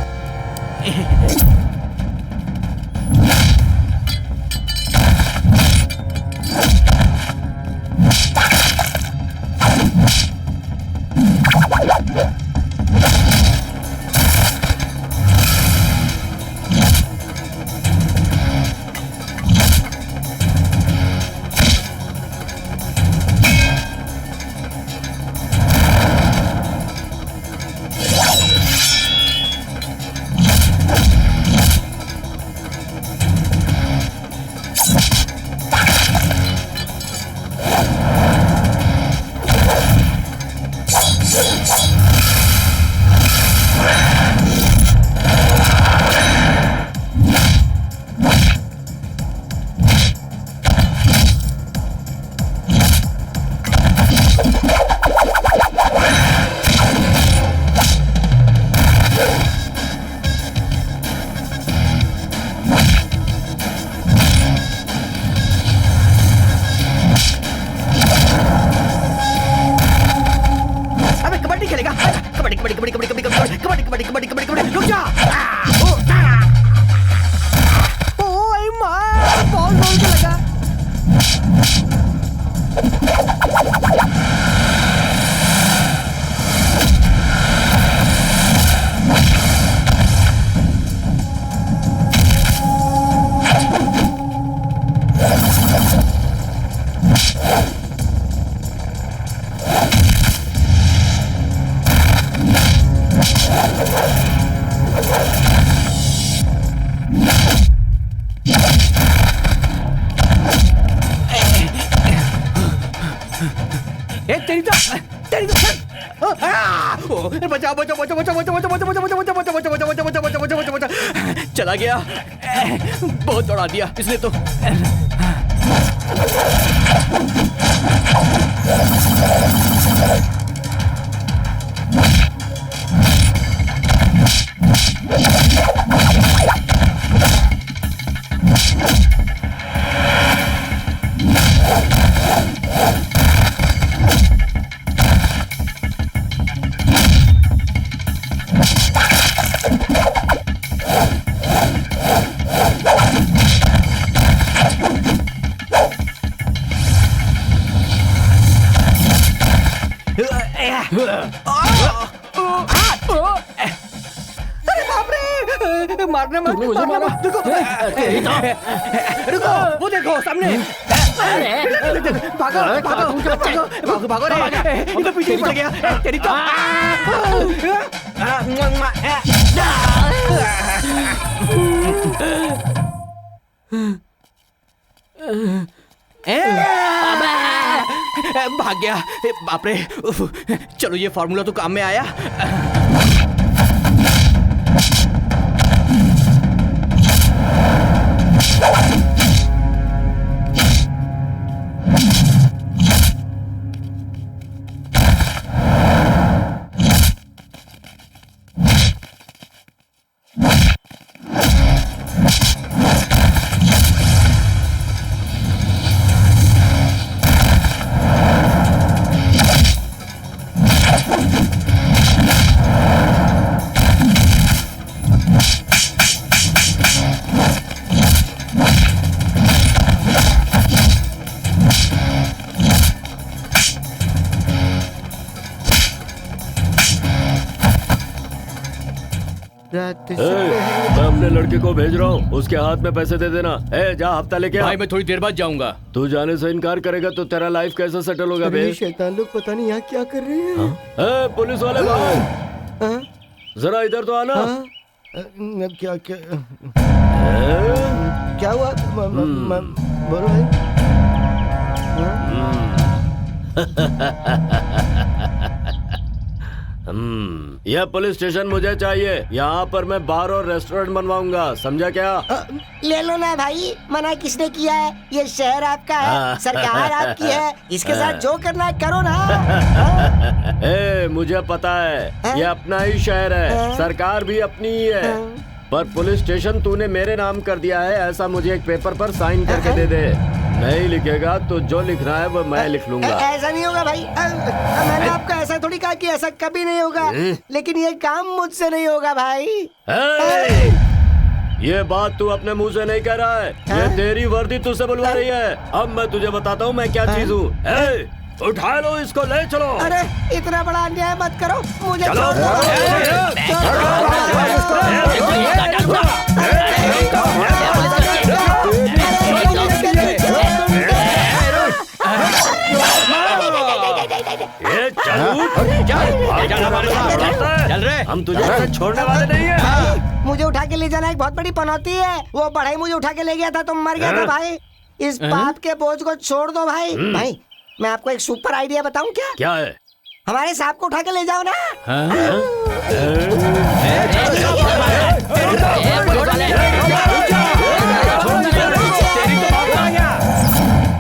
चला गया। बहुत दौड़ा दिया इसने तो। मारने मत, मुझे मारा। रुको, वो देखो सामने। भागो भागो भागो भागो रे, ये तो पीछे पड़ गया। तेरी तो भाग गया। बाप रे, चलो ये फार्मूला तो काम में आया। मैं अपने लड़के को भेज रहा हूँ, उसके हाथ में पैसे दे देना। जा हफ्ता लेके आ। भाई मैं थोड़ी देर बाद जाऊंगा। तू जाने से इनकार करेगा तो तेरा लाइफ कैसे सेटल होगा बे? शैतान लोग पता नहीं यहाँ क्या कर रहे हैं। पुलिस वाले भाई, जरा इधर तो आना। क्या क्या क्या हुआ? बोलो भाई। यह पुलिस स्टेशन मुझे चाहिए। यहाँ पर मैं बार और रेस्टोरेंट बनवाऊंगा, समझा क्या? ले लो ना भाई, मना किसने किया है? ये शहर आपका है, सरकार आपकी है, इसके साथ जो करना है करो ना। ए, मुझे पता है ये अपना ही शहर है, सरकार भी अपनी ही है, पर पुलिस स्टेशन तूने मेरे नाम कर दिया है, ऐसा मुझे एक पेपर पर साइन करके दे दे। नहीं लिखेगा तो जो लिखना है वो मैं लिख लूंगा। ऐसा नहीं होगा भाई, मैंने आपको ऐसा थोड़ी कहा कि ऐसा कभी नहीं होगा, लेकिन ये काम मुझसे नहीं होगा भाई। ये बात तू अपने मुंह से नहीं कह रहा है, ये तेरी वर्दी तुझसे बुलवा रही है। अब मैं तुझे बताता हूँ मैं क्या चीज हूँ। उठा लो इसको, ले चलो। अरे इतना बड़ा अन्याय मत करो, मुझे चलो। चल रहे, हम तुझे ऐसे छोड़ने वाले नहीं है। मुझे उठा के ले जाना एक बहुत बड़ी पनौती है, वो बढ़ई मुझे उठा के ले गया था तो मर गया था भाई। इस पाप के बोझ को छोड़ दो भाई। भाई मैं आपको एक सुपर आइडिया बताऊं क्या? क्या है? हमारे सांप को उठा के ले जाओ ना।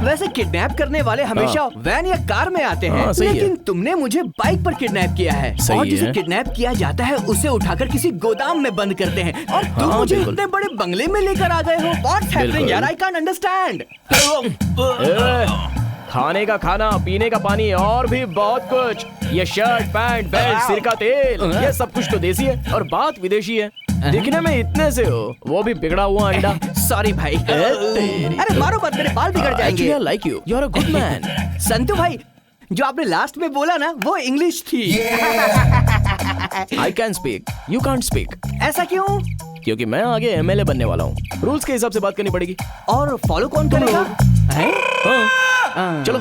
वैसे किडनैप करने वाले हमेशा वैन या कार में आते हैं, लेकिन तुमने मुझे बाइक पर किडनैप किया है। और जिसे किडनैप किया जाता है उसे उठाकर किसी गोदाम में बंद करते हैं, और तुम मुझे इतने बड़े बंगले में लेकर आ गए हो। What's happening यार? I can't understand। खाने का खाना, पीने का पानी और भी बहुत कुछ। ये शर्ट, पैंट, बेल्ट, सिर का तेल, ये सब कुछ तो देसी है और बात विदेशी है। दिखने में इतने से हो, वो भी बिगड़ा हुआ अंडा। सॉरी भाई। अरे मारो मत, मेरे बाल बिगड़ जाएंगे। Actually, I like you. You're a good man. Santu भाई, जो आपने लास्ट में बोला ना वो इंग्लिश थी। I can speak. You can't speak. ऐसा क्यों? क्योंकि मैं आगे MLA बनने वाला हूँ, रूल्स के हिसाब से बात करनी पड़ेगी। और फॉलो कौन करेगा? चलो।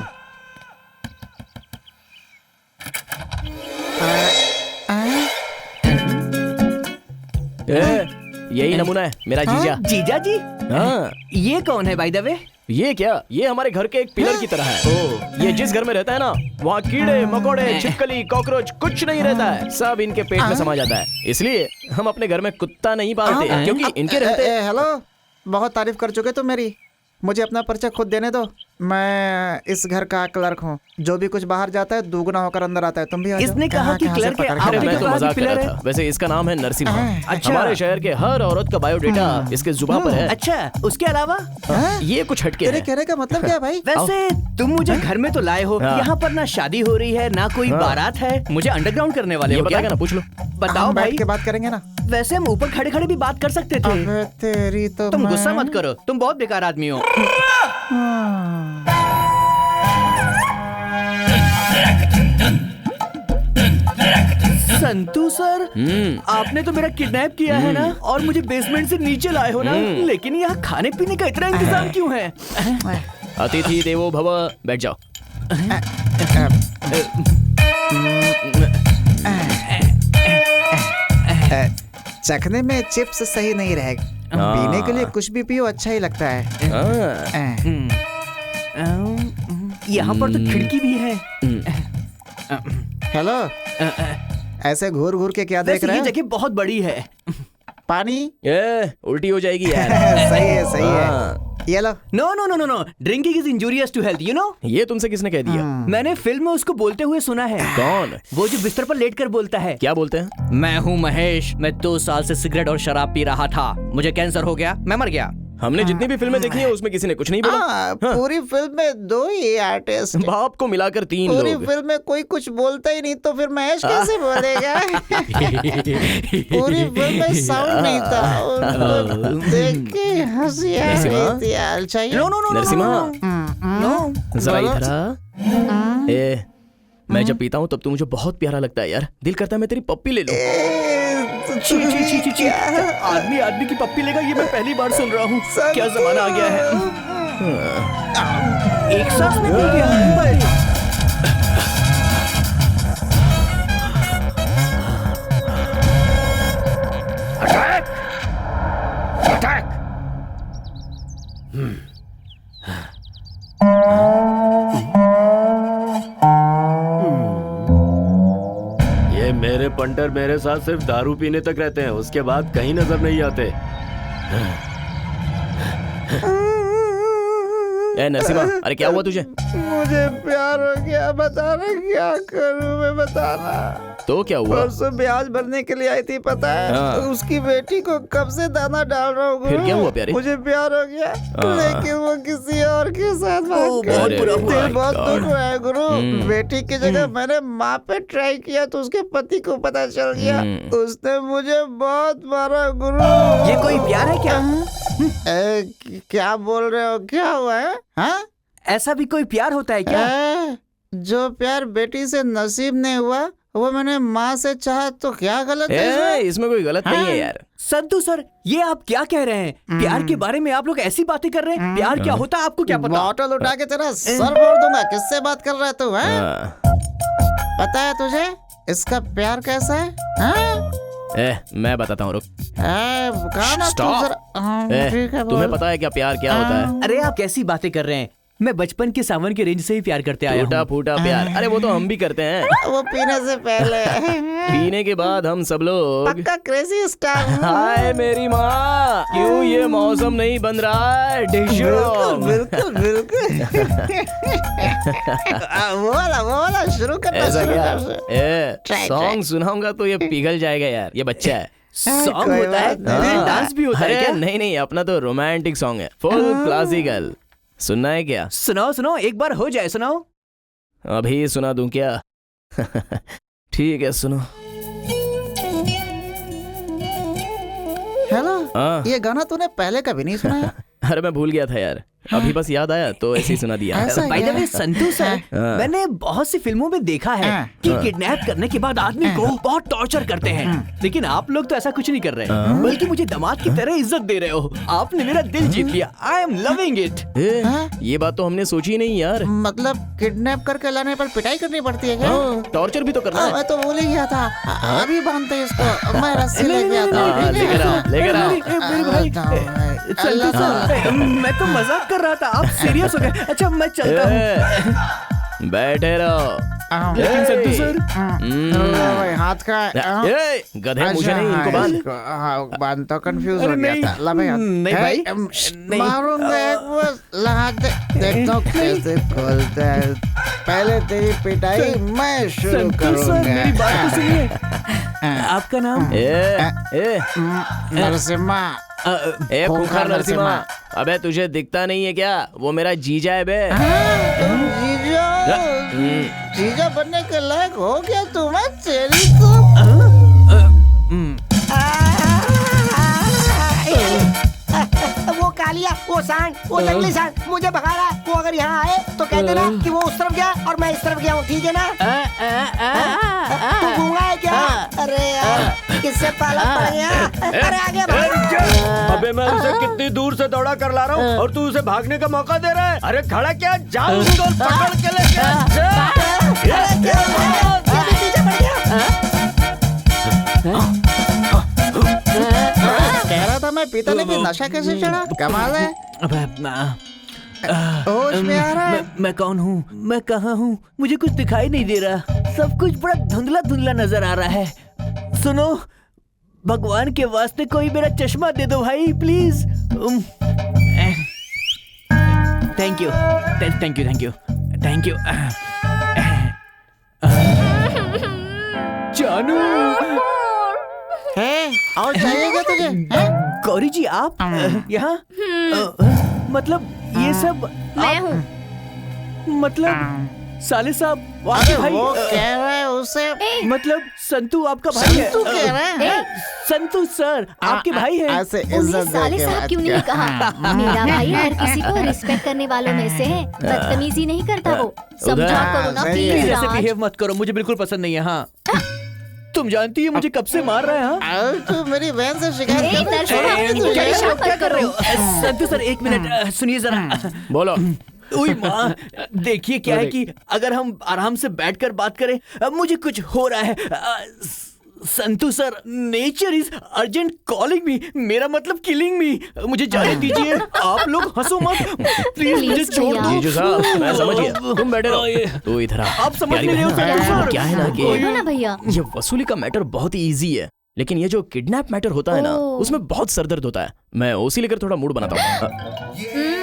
यही नमूना है मेरा जीजा। जीजा जी? हाँ। ये कौन है बाय द वे? ये क्या, ये हमारे घर के एक पिलर की तरह है। ये जिस घर में रहता है ना, वहाँ कीड़े मकोड़े, छिपकली, कॉकरोच कुछ नहीं रहता है, सब इनके पेट में समा जाता है। इसलिए हम अपने घर में कुत्ता नहीं पालते, क्योंकि इनके रहते। हेलो, बहुत तारीफ कर चुके तुम मेरी, मुझे अपना परिचय खुद देने दो। मैं इस घर का क्लर्क हूँ, जो भी कुछ बाहर जाता है दुगना होकर अंदर आता है। तुम भी इसने कहा कि क्लर्क है। अरे मैं तो मजाक कर रहा था, वैसे इसका नाम है नरसिम्हा। अच्छा। हमारे शहर के हर औरत का बायोडेटा इसके जुबान पर है। अच्छा, उसके अलावा ये कुछ हटके तेरे कहने का मतलब क्या है भाई? वैसे तुम मुझे घर में तो लाए हो, यहाँ पर ना शादी हो रही है ना कोई बारात है, मुझे अंडरग्राउंड करने वाले हो क्या? ना पूछ लो। बताओ भाई, के बात करेंगे ना। वैसे हम ऊपर खड़े खड़े भी बात कर सकते थे। तेरी तो तुम गुस्सा मत करो, तुम बहुत बेकार आदमी हो। संतू सर, आपने तो मेरा किडनैप किया है ना, और मुझे बेसमेंट से नीचे लाए हो ना, लेकिन यहाँ खाने पीने का इतना इंतजाम क्यों है? अतिथि देवो भव, बैठ जाओ। चखने में चिप्स सही नहीं रहेगा, पीने के लिए कुछ भी पियो अच्छा ही लगता है। यहाँ पर तो खिड़की भी है। हेलो, ऐसे घूर घूर के क्या देख रहे हैं? हैं? ये जगह बहुत बड़ी है। पानी? उल्टी हो जाएगी यार। सही है, सही है। ये लो। No no no no no, drinking is injurious to health, you know. ये तुमसे किसने कह दिया? मैंने फिल्म में उसको बोलते हुए सुना है। कौन? वो जो बिस्तर पर लेटकर बोलता है। क्या बोलते हैं? मैं हूँ महेश, मैं 2 साल से सिगरेट और शराब पी रहा था, मुझे कैंसर हो गया, मैं मर गया। हमने जितनी भी फिल्में देखी है उसमें किसी ने कुछ नहीं बोला। पूरी फिल्म में 2 ही आर्टिस्ट, बाप को मिलाकर 3 लोग। पूरी फिल्म में कोई कुछ बोलता ही नहीं, तो फिर महेश कैसे बोलेगा? पूरी फिल्म में साउंड नहीं था, देख के हंसी आ रही थी। हाल चाहिए? नो नो नो नरसिम्हा, जरा इधर आ। ए, मैं जब पीता हूँ तब तो मुझे बहुत प्यारा लगता है यार, दिल करता है मैं तेरी पप्पी ले लूं। आदमी आदमी की पप्पी लेगा, ये मैं पहली बार सुन रहा हूँ। क्या जमाना आ गया है। एक सांस में पी गया। ये मेरे पंटर मेरे साथ सिर्फ दारू पीने तक रहते हैं, उसके बाद कहीं नजर नहीं आते। ए नरसिम्हा, अरे क्या हुआ तुझे? मुझे प्यार हो गया, बताना क्या करूं मैं, बताना। तो क्या हुआ? परसों ब्याज भरने के लिए आई थी, पता है? हाँ। उसकी बेटी को कब से दाना डाल रहा हूँ। फिर क्या हुआ प्यारे? मुझे प्यार हो गया, लेकिन वो किसी और के साथ भाग गया। बहुत बुरा हुआ। दिल बहुत दुख हुआ है गुरु। बेटी की जगह मैंने माँ पे ट्राई किया तो उसके पति को पता चल गया, उसने मुझे बहुत मारा गुरु। ये कोई प्यार है क्या? क्या बोल रहे हो, क्या हुआ है? हाँ? ऐसा भी कोई प्यार होता है क्या? जो प्यार बेटी से नसीब नहीं हुआ वो मैंने माँ से चाहा तो क्या गलत है? इसमें कोई गलत नहीं है यार। संतू सर, ये आप क्या कह रहे हैं? प्यार के बारे में आप लोग ऐसी बातें कर रहे हैं? प्यार क्या होता है आपको क्या पता? बॉटल उठा के तेरा सर फोड़ दूंगा। किससे बात कर रहा है तू? पता है तुझे इसका प्यार कैसा है? मैं बताता हूँ, रुक। तुम्हें पता है क्या प्यार क्या होता है? अरे आप कैसी बातें कर रहे हैं? मैं बचपन के सावन के रेंज से ही प्यार करते आया हूँ। टूटा फूटा प्यार, अरे वो तो हम भी करते हैं। वो पीने से पहले। पीने के बाद हम सब लोग पक्का क्रेजी स्टार। हाय मेरी माँ, क्यों ये मौसम नहीं बन रहा है? बिल्कुल बिल्कुल। वो वाला शुरू करना। ऐसा क्या? सॉन्ग सुनाऊंगा तो ये पिघल जाएगा यार, ये बच्चा है। सॉन्ग होता है, डांस भी होता है क्या? नहीं, अपना तो रोमांटिक सॉन्ग है, फुल क्लासिकल। सुनना है क्या? सुनाओ, एक बार हो जाए, सुनाओ। अभी सुना दूं क्या? ठीक है, सुनो। हेलो, ये गाना तूने पहले कभी नहीं सुना है? अरे मैं भूल गया था यार, अभी बस याद आया तो ऐसे ही सुना दिया। By the way Santu sir, मैंने बहुत सी फिल्मों में देखा है कि किडनैप करने के बाद आदमी को बहुत टॉर्चर करते हैं, लेकिन आप लोग तो ऐसा कुछ नहीं कर रहे, बल्कि मुझे दामाद की तरह इज्जत दे रहे हो। आपने मेरा दिल जीत लिया। I am loving it. ये बात तो हमने सोची नहीं यार। मतलब किडनैप करके लाने पर पिटाई करनी पड़ती है क्या? टॉर्चर भी तो करना है। मैं तो भूल ही गया था। अभी बांधते इसको, मैं रस्सी लेके आता हूँ। लेकर आओ। संतू सर, मैं तो मजाक कर रहा था, आप सीरियस हो गए। अच्छा मैं चलता हूँ। बैठे रहो। लेकिन संतू सर, हाथ का गधे मुझे नहीं, इनको बांध। बांध तो कंफ्यूज हो गया था। ला भाई, नहीं भाई, मारूंगा एक बस, लगा दे। देखता हूँ कैसे खोलता है। पहले तेरी पिटाई मैं शुरू करूँगा। मेरी बात तो सुनिए। आपका नाम? नरसिम्हा। खूंखार नरसिम्हा। अबे तुझे दिखता नहीं है क्या? वो मेरा जीजा है बे। जीजा बनने के लायक हो गया तू? मैं तेरी को वो कालिया, वो सांड, वो जंगली सांड मुझे भगा रहा है। वो अगर यहाँ आए तो कह देना कि वो उस तरफ गया और मैं इस तरफ गया हूँ, ठीक है ना? तू गूंगा है क्या? अरे यार, किससे पाला पड़ गया? अरे आगे भाग। अबे मैं उसे कितनी दूर से दौड़ा कर ला रहा हूँ और तू उसे भागने का मौका दे रहा है। अरे खड़ा क्या, जाओ उसको पकड़ के लेके कह रहा था मैं पीता, लेकिन नशा कैसे चढ़ा? कमाल है। होश में आ रहा है। मैं कौन हूँ? मैं कहाँ हूँ? मुझे कुछ दिखाई नहीं दे रहा। सब कुछ बड़ा धुंधला धुंधला नजर आ रहा है। सुनो, भगवान के वास्ते कोई मेरा चश्मा दे दो भाई, please. Thank you, thank you, thank you, thank you. जानू, है और चाहिए क्या तुझे? गौरी जी आप यहाँ? मतलब ये सब मैं हूँ। मतलब साले साहब, आपके भाई वो कह रहा है उसे। मतलब संतू आपका भाई है? संतू कह रहा है? संतू सर आपके भाई है? ऐसे उन्हें इज्जत साले दे के साहब बात क्यों नहीं कर। कहा? मेरा भाई हर किसी को रिस्पेक्ट करने वालों में से है। बदतमीजी नहीं करता वो। समझा करो ना सही है। प्लीज ऐसे राज। बिहेव मत करो, मुझे बिल्कुल पसंद नहीं है। हाँ तुम जानती है मुझे कब से मार रहा है? हाँ? तू मेरी बहन से शिकायत ए, कर नरसिम्हा, अपनी परेशान मत करो। संतू सर एक मिनट सुनिए जरा। बोलो। ओए माँ, देखिए क्या है कि अगर हम आराम से बैठकर बात करें, मुझे कुछ हो रहा है। Santu sir, nature is urgent calling me, मेरा मतलब किलिंग मी। मुझे जाने दीजिए, आप लोग हंसो मत प्लीज, मुझे छोड़ दो। जीजू साहब मैं समझ गया, तुम बैठे रहो। तू इधर आ। आप समझ नहीं रहे हो संतू सर। क्या है ना कि बोलो ना भैया। ये वसूली का मैटर बहुत ही इजी है, लेकिन ये जो किडनैप मैटर होता है ना, उसमें बहुत सरदर्द होता है। मैं उसी लेकर थोड़ा मूड बनाता हूँ।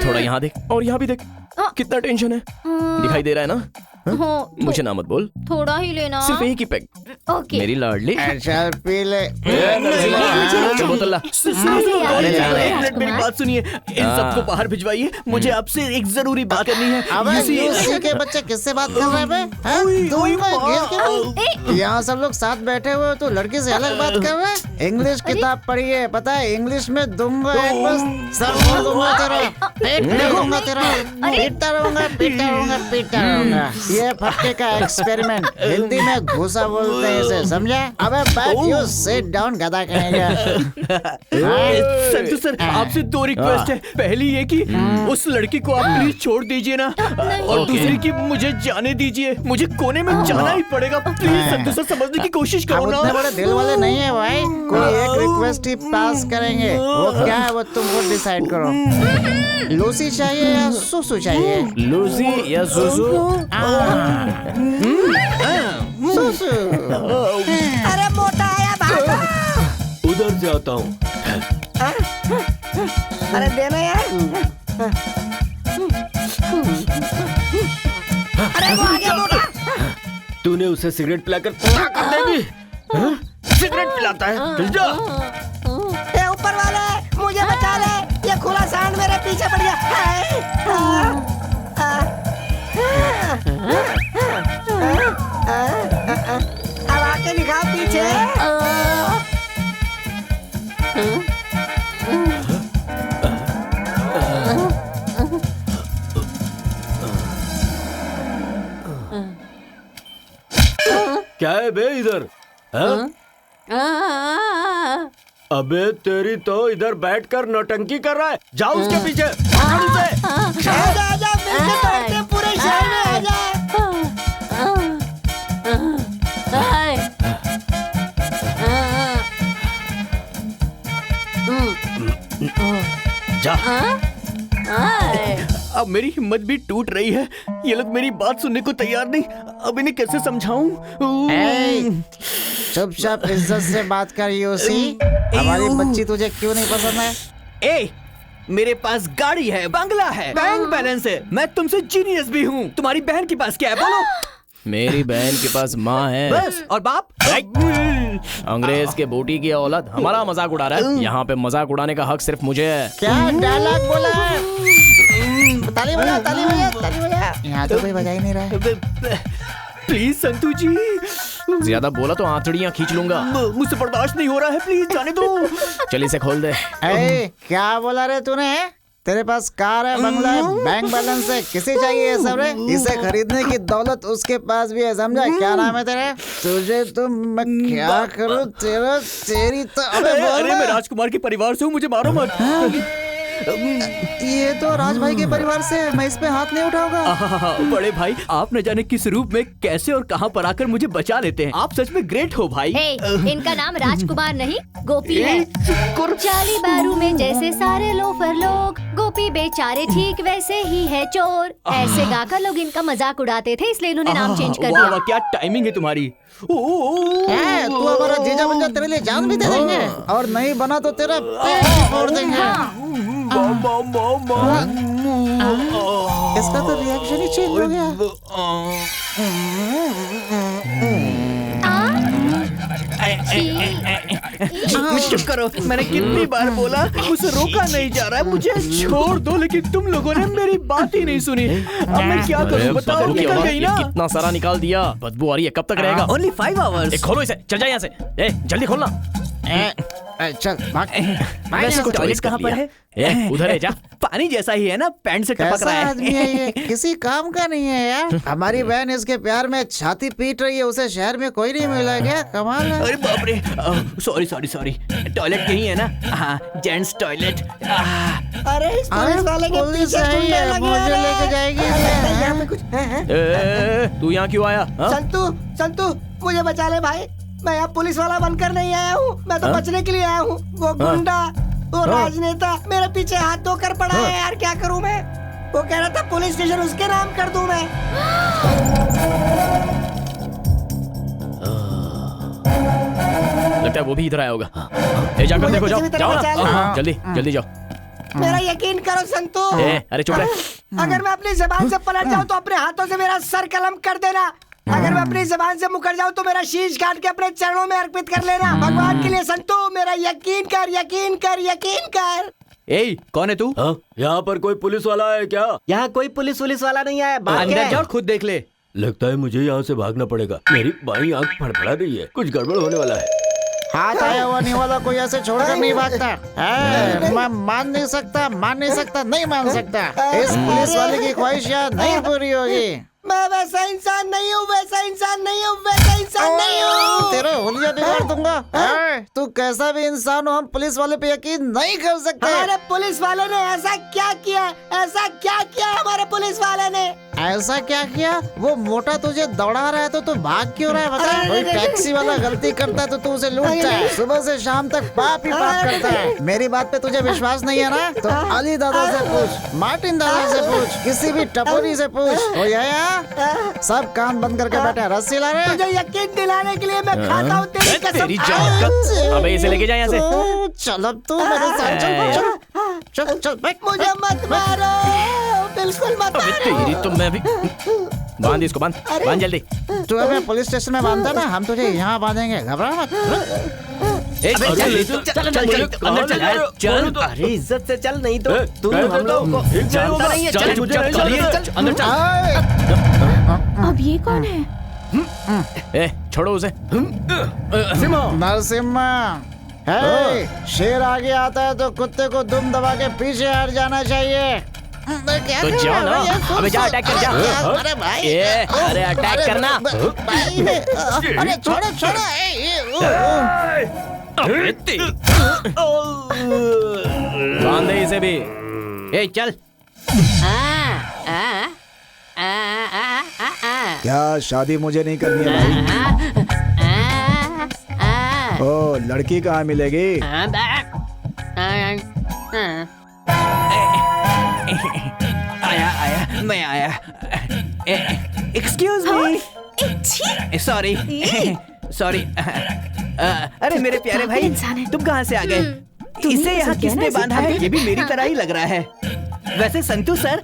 थोड़ा यहाँ देख और यहाँ भी देख, कितना टेंशन है। दिखाई दे रहा है ना? मुझे ना मत बोल, थोड़ा ही लेना। सिर्फ एक ही पैक। ओके। मेरी लाडली। चल पी ले। चल बोतल ला। एक मिनट मेरी बात सुनिए, इन सबको बाहर भिजवाइए, मुझे आपसे एक जरूरी बात करनी है। अबे यूसी के बच्चे किससे बात कर रहे हैं बे? यहाँ सब लोग साथ बैठे हुए, तो लड़की से अलग बात कर रहे हैं। इंग्लिश किताब पढ़ी है, पता है? इंग्लिश में दूंगा एक बस, सर फोड़ दूंगा तेरा, पेट फोड़ूंगा तेरा, पीटता रहूंगा पीटता रहूंगा पीटता रहूंगा। ये फटके का एक्सपेरिमेंट, हिंदी में घुसा बोलते हैं इसे, समझा? अबे बैठ, यू सिट डाउन गधा कहेगा। संतू सर, आपसे 2 रिक्वेस्ट है। पहली ये कि उस लड़की को आप प्लीज छोड़ दीजिए ना, और दूसरी कि मुझे जाने दीजिए, मुझे कोने में जाना ही पड़ेगा। प्लीज संतू सर, समझने की कोशिश करो ना। उतने बड़े दिल वाले नहीं है भाई, कोई एक रिक्वेस्ट ही पास करेंगे। वो क्या है वो तुम खुद डिसाइड करो। लूसी चाहिए या सुसु चाहिए? लूसी या सुसु? सुसु। अरे मोटा आया भागो। उधर से आता हूँ। अरे देना यार। अरे वो आ गया मोटा। तूने उसे सिगरेट पिलाकर पूरा कर देगी? सिगरेट पिलाता है? चल जा। ये ऊपर वाले, मुझे बचा ले, ये खुला सांड मेरे पीछे पड़ गया। अब आके दिखाओ पीछे। क्या है बे इधर? अबे तेरी तो इधर बैठकर नौटंकी कर रहा है। जाओ उसके पीछे। आजा मिलके तोड़ते पूरे शहर में, आजा। जा। अब मेरी हिम्मत भी टूट रही है। ये लोग मेरी बात सुनने को तैयार नहीं। अब इन्हें कैसे समझाऊं? चुपचाप इज्जत से बात कर यूसी। हमारी बच्ची तुझे क्यों नहीं पसंद है? ए, मेरे पास गाड़ी है, बंगला है, बैंक बैलेंस है, मैं तुमसे जीनियस भी हूँ। तुम्हारी बहन के पास क्या है बोलो? मेरी बहन के पास माँ है बस। और बाप? अंग्रेज के बोटी की औलाद हमारा मजाक उड़ा रहा है। यहाँ पे मजाक उड़ाने का हक सिर्फ मुझे है। क्या डायलॉग बोला है? ताली बजा, ताली बजा, ताली बजा। यहाँ तो कोई बजा ही नहीं रहा है। प्लीज संतू जी, ज्यादा बोला तो आंतड़ियाँ खींच लूंगा। मुझसे बर्दाश्त नहीं हो रहा है, प्लीज जाने दो। चल इसे खोल दे। क्या बोला रे तूने? तेरे पास कार है, बंगला है, बैंक बैलेंस है, किसे चाहिए ये सब रे? इसे खरीदने की दौलत उसके पास भी है, समझा? क्या नाम है तेरा? तुझे तो मैं क्या करूं? तेरी तो अरे मैं राजकुमार के परिवार से हूँ, मुझे मारो मत। ये तो राज भाई के परिवार से है, मैं इस पे हाथ नहीं उठाऊंगा। बड़े भाई, आप न जाने किस रूप में कैसे और कहां पर आकर मुझे बचा लेते हैं। आप सच में ग्रेट हो भाई। इनका नाम राजकुमार नहीं गोपी है। चाली बारू में जैसे सारे लोफर लोग, गोपी बेचारे ठीक वैसे ही है चोर। ऐसे गाकर लोग इनका मजाक उड़ाते थे, इसलिए इन्होंने नाम चेंज कर दिया। क्या टाइमिंग है तुम्हारी। तू हमारा जीजा बन जा, तेरे लिए जान भी दे देंगे, और नहीं बना तो तेरा पेट भी फोड़ देंगे। इसका तो रिएक्शन ही चेंज हो गया। चुप करो, मैंने कितनी बार बोला, मुझे रोका नहीं जा रहा है, मुझे छोड़ दो, लेकिन तुम लोगों ने मेरी बात ही नहीं सुनी। अब मैं क्या करूं बताओ? निकल गई ना। कितना सारा निकाल दिया, बदबू आ रही है, कब तक रहेगा? Only 5 hours। खोलो इसे, चल जा यहाँ से। जल्दी खोलना। चल भाग। वैसे टॉयलेट कहाँ पर है? उधर है, जा। पानी जैसा ही है ना, पैंट से टपक रहा है। आदमी है ये, किसी काम का नहीं है यार। हमारी बहन इसके प्यार में छाती पीट रही है, उसे शहर में कोई नहीं मिला क्या? कमाल है। अरे बाप रे, सॉरी। टॉयलेट यही है ना? हाँ, जेंट्स टॉयलेट। अरे इस पुलिस वाले के पुलिस पीछे आई है, लगे मुझे लेके जाएगी। यहाँ पे कुछ है? तू यहाँ क्यों आया? संतू, मुझे बचा ले भाई। मैं यहाँ पुलिस वाला बनकर नहीं आया हूँ, मैं तो बचने के लिए आया हूँ। वो गुंडा, वो राजनेता मेरे पीछे हाथ धोकर पड़ा है यार, क्या करूँ मैं? वो कह रहा था पुलिस स्टेशन उसके नाम कर दूं मैं। लगता है वो भी इधर आया होगा। जाकर देखो, जाओ जाओ, जल्दी जल्दी जाओ। मेरा यकीन करो संतू। अरे चुप रहे। अगर मैं अपनी जबान से पलट जाऊं तो अपने हाथों से मेरा सर कलम कर देना। अगर मैं अपनी जबान से मुकर जाऊं तो मेरा शीश काट के अपने चरणों में अर्पित कर लेना। भगवान के लिए संतू, मेरा यकीन कर, यकीन कर, यकीन कर। ए, कौन है तू? यहाँ पर कोई पुलिस वाला है क्या? यहाँ कोई पुलिस वाला नहीं आया। अंदर जाओ, खुद देख ले। लगता है मुझे यहाँ से भागना पड़ेगा। मेरी बाईं आंख फड़फड़ा रही है, कुछ गड़बड़ होने वाला है। हाथ आया हुआ नहीं वाला कोई ऐसे छोड़कर नहीं भागता। मैं मान नहीं सकता, नहीं मान सकता। इस पुलिस वाले की ख्वाहिश यार नहीं पूरी होगी। मैं वैसा इंसान नहीं हूँ, वैसा इंसान नहीं हूँ, वैसा इंसान नहीं हूँ। तेरा हुलिया बिगाड़ दूंगा। तू कैसा भी इंसान हो, हम पुलिस वाले पे यकीन नहीं कर सकते। हमारे पुलिस वाले ने ऐसा क्या किया? ऐसा क्या किया हमारे पुलिस वाले ने? ऐसा क्या किया? वो मोटा तुझे दौड़ा रहा है तो तू भाग क्यों रहा है बता? कोई टैक्सी वाला गलती करता है तो तू उसे लूटता है। सुबह से शाम तक पाप ही पाप करता है। मेरी बात पे तुझे विश्वास नहीं है ना? तो अली दादा से पूछ, मार्टिन दादा से पूछ, किसी भी टपोरी से पूछ। ओ यार सब कान बंद करके बैठे, रस्सी ला रहे। मुझे यकीन दिलाने के लिए मैं खाता हूँ तेरी कसम। अबे इसे लेके जा यहाँ से। चल अब तू मेरे साथ चल, चल मुझे मत मारो, बिल्कुल मत मारो। तेरी तो मैं भी बांध इसको, बांध जल्दी। तू हमें पुलिस स्टेशन में बांधता ना, हम तुझे यहाँ बांधेंगे, घबरा मत। चल, अरे इज्जत से चल, नहीं तो तू हम लोग को जानता नहीं है। चल अंदर चल। अब ये कौन है? छोड़ो उसे। नरसिम्हा, शेर आगे आता है तो कुत्ते को दुम दबा के पीछे हट जाना चाहिए। तो जाओ ना, अबे जा, अटैक कर जा। अरे भाई, अरे अटैक करना। अरे छोड़ो छोड़ो। बांध दे इसे भी। ए चल। क्या शादी मुझे नहीं करनी है भाई? ओ, लड़की कहाँ मिलेगी? आया, मैं आया। Excuse me, sorry. अरे मेरे प्यारे भाई, तुम कहाँ से आ गए? इसे यहाँ किसने बांधा है? ये भी मेरी तरह ही लग रहा है। वैसे संतू सर,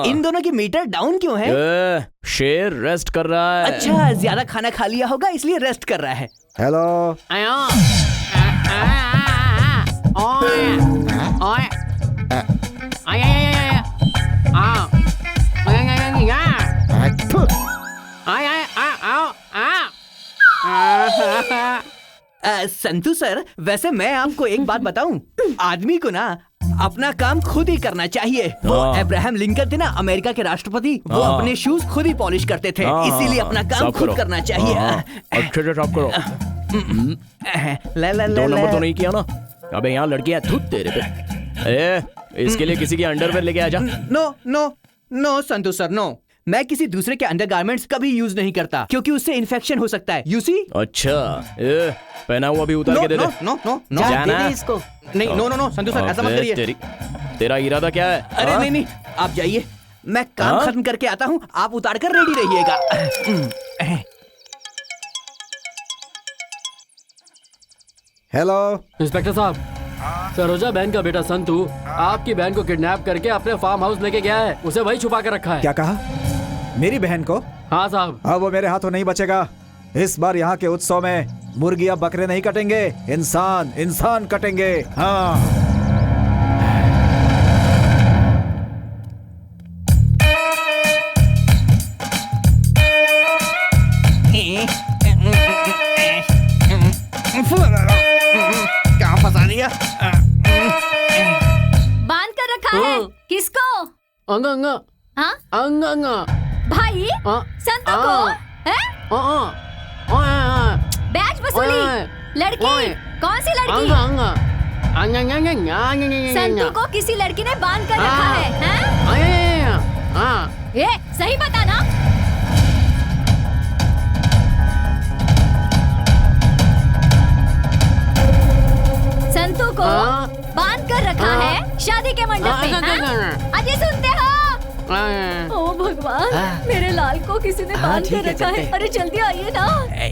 इन दोनों की मीटर डाउन क्यों है? शेर रेस्ट कर रहा है। अच्छा, ज्यादा खाना खा लिया होगा इसलिए रेस्ट कर रहा है। हेलो, संतू सर, वैसे मैं आपको एक बात बताऊं, आदमी को ना अपना काम खुद ही करना चाहिए। वो अब्राहम लिंकन थे ना, अमेरिका के राष्ट्रपति, वो अपने शूज खुद ही पॉलिश करते थे, इसीलिए अपना काम खुद करना चाहिए। अच्छे से साफ करो। दो नंबर तो नहीं किया ना? अबे यहाँ लड़कियां थूत तेरे पे। इसके लिए किसी की अंडरवेयर लेके आ जा। No Santu sir, no. मैं किसी दूसरे के अंडरगारमेंट्स कभी यूज नहीं करता क्योंकि उससे इन्फेक्शन हो सकता है। You see? अच्छा, पहना हुआ भी उतार के दे दे। नो, जाना इसको। नहीं, नो संतू सर, ऐसा मत करिए। तेरा इरादा क्या है? अरे नहीं, आप जाइए, मैं काम खत्म करके आता हूँ, आप उतार कर रेडी रहिएगा। हेलो इंस्पेक्टर साहब, सरोजा बहन का बेटा संतू आपकी बहन को किडनैप करके अपने फार्म हाउस लेके गया है। उसे वही छुपा कर रखा है। क्या कहा? मेरी बहन को? हाँ साहब। अब वो मेरे हाथों नहीं बचेगा। इस बार यहाँ के उत्सव में मुर्गियाँ बकरे नहीं कटेंगे, इंसान कटेंगे। हाँ, क्या फंसा दिया? बांध कर रखा है। किसको? अंगा भाई संतू को बैच वसूली। लड़की कौन सी लड़की? संतू को किसी लड़की ने बांध कर रखा है। ये सही बता ना। अजय सुनते हो? ओ भगवान, मेरे लाल को किसी ने बांध कर रखा है। अरे जल्दी आइए ना।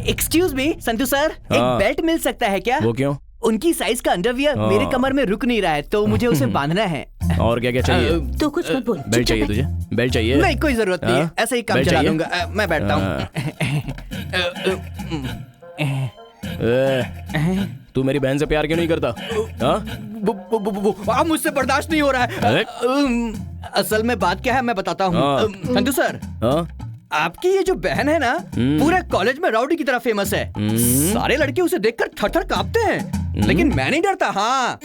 एक्सक्यूज मी संतू सर, एक बेल्ट मिल सकता है क्या? वो क्यों? उनकी साइज का अंडरवियर मेरे कमर में रुक नहीं रहा है, तो मुझे उसे बांधना है। और क्या क्या चाहिए? तो कुछ मत बोल। बेल्ट चाहिए तुझे? बेल्ट चाहिए? नहीं, कोई जरूरत नहीं है, ऐसे ही काम बेल्ट चला चाहिए? दूंगा। मैं बैठता हूँ। तू मेरी बहन से प्यार क्यों नहीं करता? हाँ? मुझसे बर्दाश्त नहीं हो रहा है। असल में बात क्या है मैं बताता हूँ। संतू सर, आपकी ये जो बहन है ना, पूरे कॉलेज में राउडी की तरह फेमस है। सारे लड़के उसे देखकर थर-थर कांपते हैं, लेकिन मैं नहीं डरता। हाँ,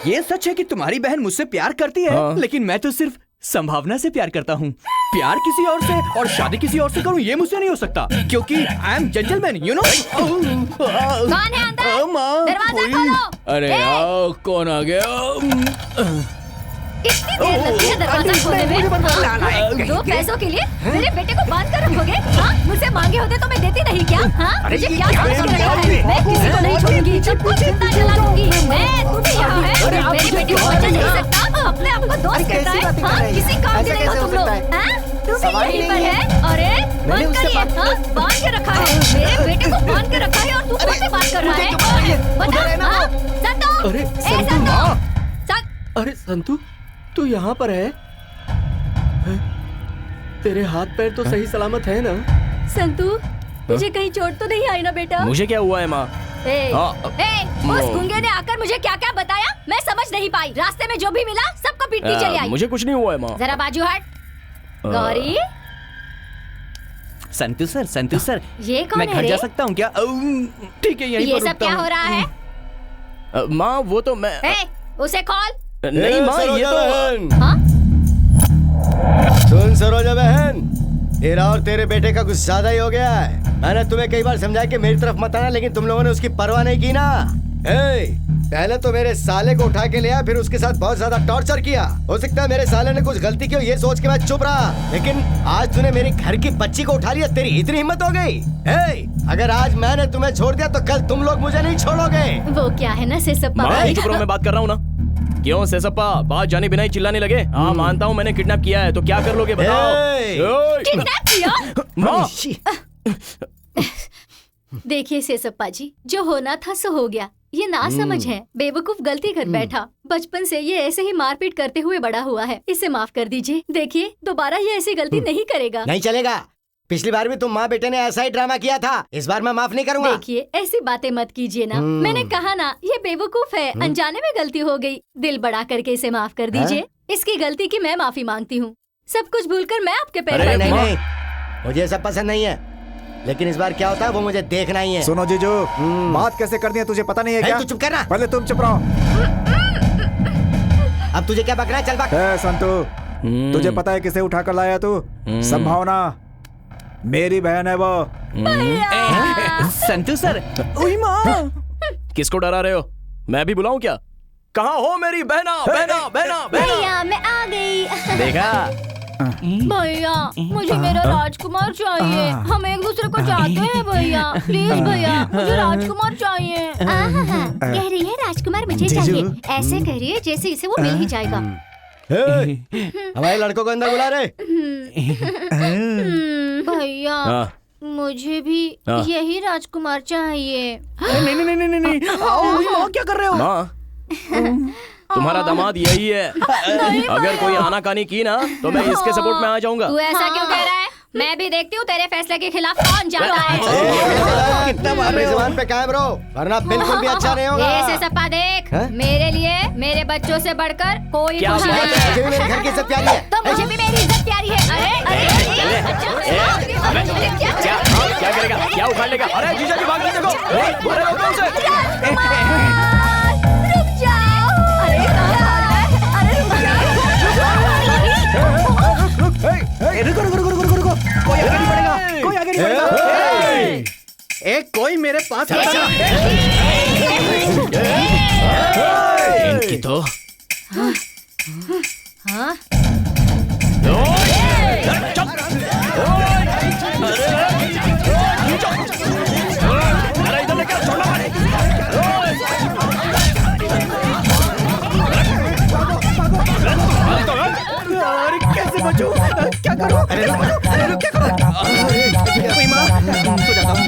ये सच है कि तुम्हारी बहन मुझसे प्यार करती है, लेकिन मैं तो सिर्फ संभावना से प्यार करता हूँ। प्यार किसी और से और शादी किसी और से करूँ, ये मुझसे नहीं हो सकता, क्योंकि I am gentleman, you know. कौन है अंदर? दरवाजा खोलो। अरे कौन आ गया? इतनी देर लगती है दरवाजा खोलने में? दो पैसों के लिए मेरे बेटे को बांध कर रखोगे? हाँ, मुझसे मांगे होते तो मैं देती नहीं क्या? हाँ, मुझे क्या समझ के रखा है? मैं किसी को नहीं छोड़ूंगी, सबको जिंदा जला दूंगी। मैं, तू भी यहाँ है? मेरे बेटे को बचा नहीं सकता, अपने आप को दोस्त कहता है। हाँ, किसी काम के नहीं हो तुम लोग। हाँ, तू भी यहीं पर है? अरे बंद करिए। हाँ, बांध के रखा है, मेरे बेटे को बांध के रखा है, और तू मुझसे बात कर रहा है? बता। हाँ, संतू। अरे अरे संतू, तू यहाँ पर है? तेरे हाथ पैर तो सही सलामत है ना? संतू, तुझे कहीं चोट तो नहीं आई ना बेटा? मुझे क्या हुआ है माँ? उस गूंगे ने आकर मुझे क्या क्या बताया, मैं समझ नहीं पाई। रास्ते में जो भी मिला सबको पीटती चली आई। मुझे कुछ नहीं हुआ है माँ। जरा बाजू हट। गौरी, संतू सर, ये कौन मैं है घर रे? जा सकता हूँ क्या? ठीक है, यहीं ये पर सब रुकता क्या हूँ। हो रहा है? माँ वो तो मैं उसे खोल। नहीं माँ, ये तो हाँ? सुन सरोजा बहन, तेरा और तेरे बेटे का कुछ ज्यादा ही हो गया है। मैंने तुम्हें कई बार समझाया कि मेरी तरफ मत आना, लेकिन तुम लोगों ने उसकी परवाह नहीं की ना। पहले तो मेरे साले को उठा के लिया, फिर उसके साथ बहुत ज्यादा टॉर्चर किया। हो सकता है मेरे साले ने कुछ गलती की हो, ये सोच के मैं चुप रहा, लेकिन आज तूने मेरी घर की बच्ची को उठा लिया, तेरी इतनी हिम्मत हो गई? अगर आज मैंने तुम्हें छोड़ दिया तो कल तुम लोग मुझे नहीं छोड़ोगे। वो क्या है ना सेसप्पा भाई? चुप रहो, मैं बात कर रहा हूँ ना। क्यों सेसप्पा, बात जाने बिना ही चिल्लाने लगे? हाँ मानता हूँ मैंने किडनैप किया है, तो क्या कर लोगे बताओ? किडनैप किया? माँ देखिए सेसप्पा जी, जो होना था सो हो गया। ये ना समझ है, बेवकूफ गलती कर बैठा। बचपन से ये ऐसे ही मारपीट करते हुए बड़ा हुआ है, इसे माफ कर दीजिए। देखिए दोबारा ये ऐसी गलती नहीं करेगा। नहीं चलेगा, पिछली बार भी तुम माँ बेटे ने ऐसा ही ड्रामा किया था, इस बार मैं माफ नहीं करूंगा। देखिए ऐसी बातें मत कीजिए ना, मैंने कहा ना ये बेवकूफ है, अनजाने में गलती हो गई। दिल बड़ा करके इसे माफ कर दीजिए। इसकी गलती की मैं माफी मांगती हूँ। सब कुछ भूलकर मैं आपके पैर नहीं, पड़ती हूँ। नहीं, मुझे सब पसंद नहीं है, लेकिन इस बार क्या होता है वो मुझे देखना ही है। सुनो जीजू, बात कैसे करनी है तुझे पता नहीं है क्या? तू चुप करना। पहले तुम चुप रहो। अब तुझे क्या बकना है? चल बक। संतू, तुझे पता है किसे उठा कर लाया तू? संभावना, मेरी बहन है वो। संतू सर, ओए माँ, किसको डरा रहे हो? मैं भी बुलाऊं क्या? कहाँ हो मेरी बहना? भैया मैं आ गई। देखा भैया मुझे मेरा राजकुमार चाहिए। हम एक दूसरे को चाहते हैं भैया, प्लीज भैया मुझे राजकुमार चाहिए। कह रही है राजकुमार मुझे चाहिए, ऐसे कह रही है जैसे इसे वो मिल ही जाएगा। हमारे लड़कों को अंदर बुला रहे। भैया मुझे भी यही राजकुमार चाहिए। नहीं, आओ, क्या कर रहे हो? माँ, तुम्हारा दामाद यही है। अगर कोई आनाकानी की ना तो मैं इसके सपोर्ट में आ जाऊंगा। तू ऐसा क्यों कह रहा है? मैं भी देखती हूँ तेरे फैसले के खिलाफ कौन जा रहा है। अपनी जुबान पे कायम रहो, वरना बिल्कुल भी अच्छा नहीं होगा। ये सेसप्पा देख, मेरे लिए मेरे बच्चों से बढ़कर कोई क्या खुशी बात नहीं है? मुझे भी मेरे घर की इज्जत प्यारी है। तो मुझे भी मेरी इज्जत प्यारी है। क्या करेगा? क्या उखाड़ लेगा? अरे जीजा जी भाग देखो। अरे रोको उसे। रुक जाओ। अरे अरे रुको, कोई आगे नहीं बढ़ेगा, कोई आगे नहीं बढ़ेगा। एक कोई मेरे पास इनकी तो हाँ? अरे इधर लेकर छोड़ना। करूं? अरे रुक क्या करूं? कोई माँ, सो जाता हूँ।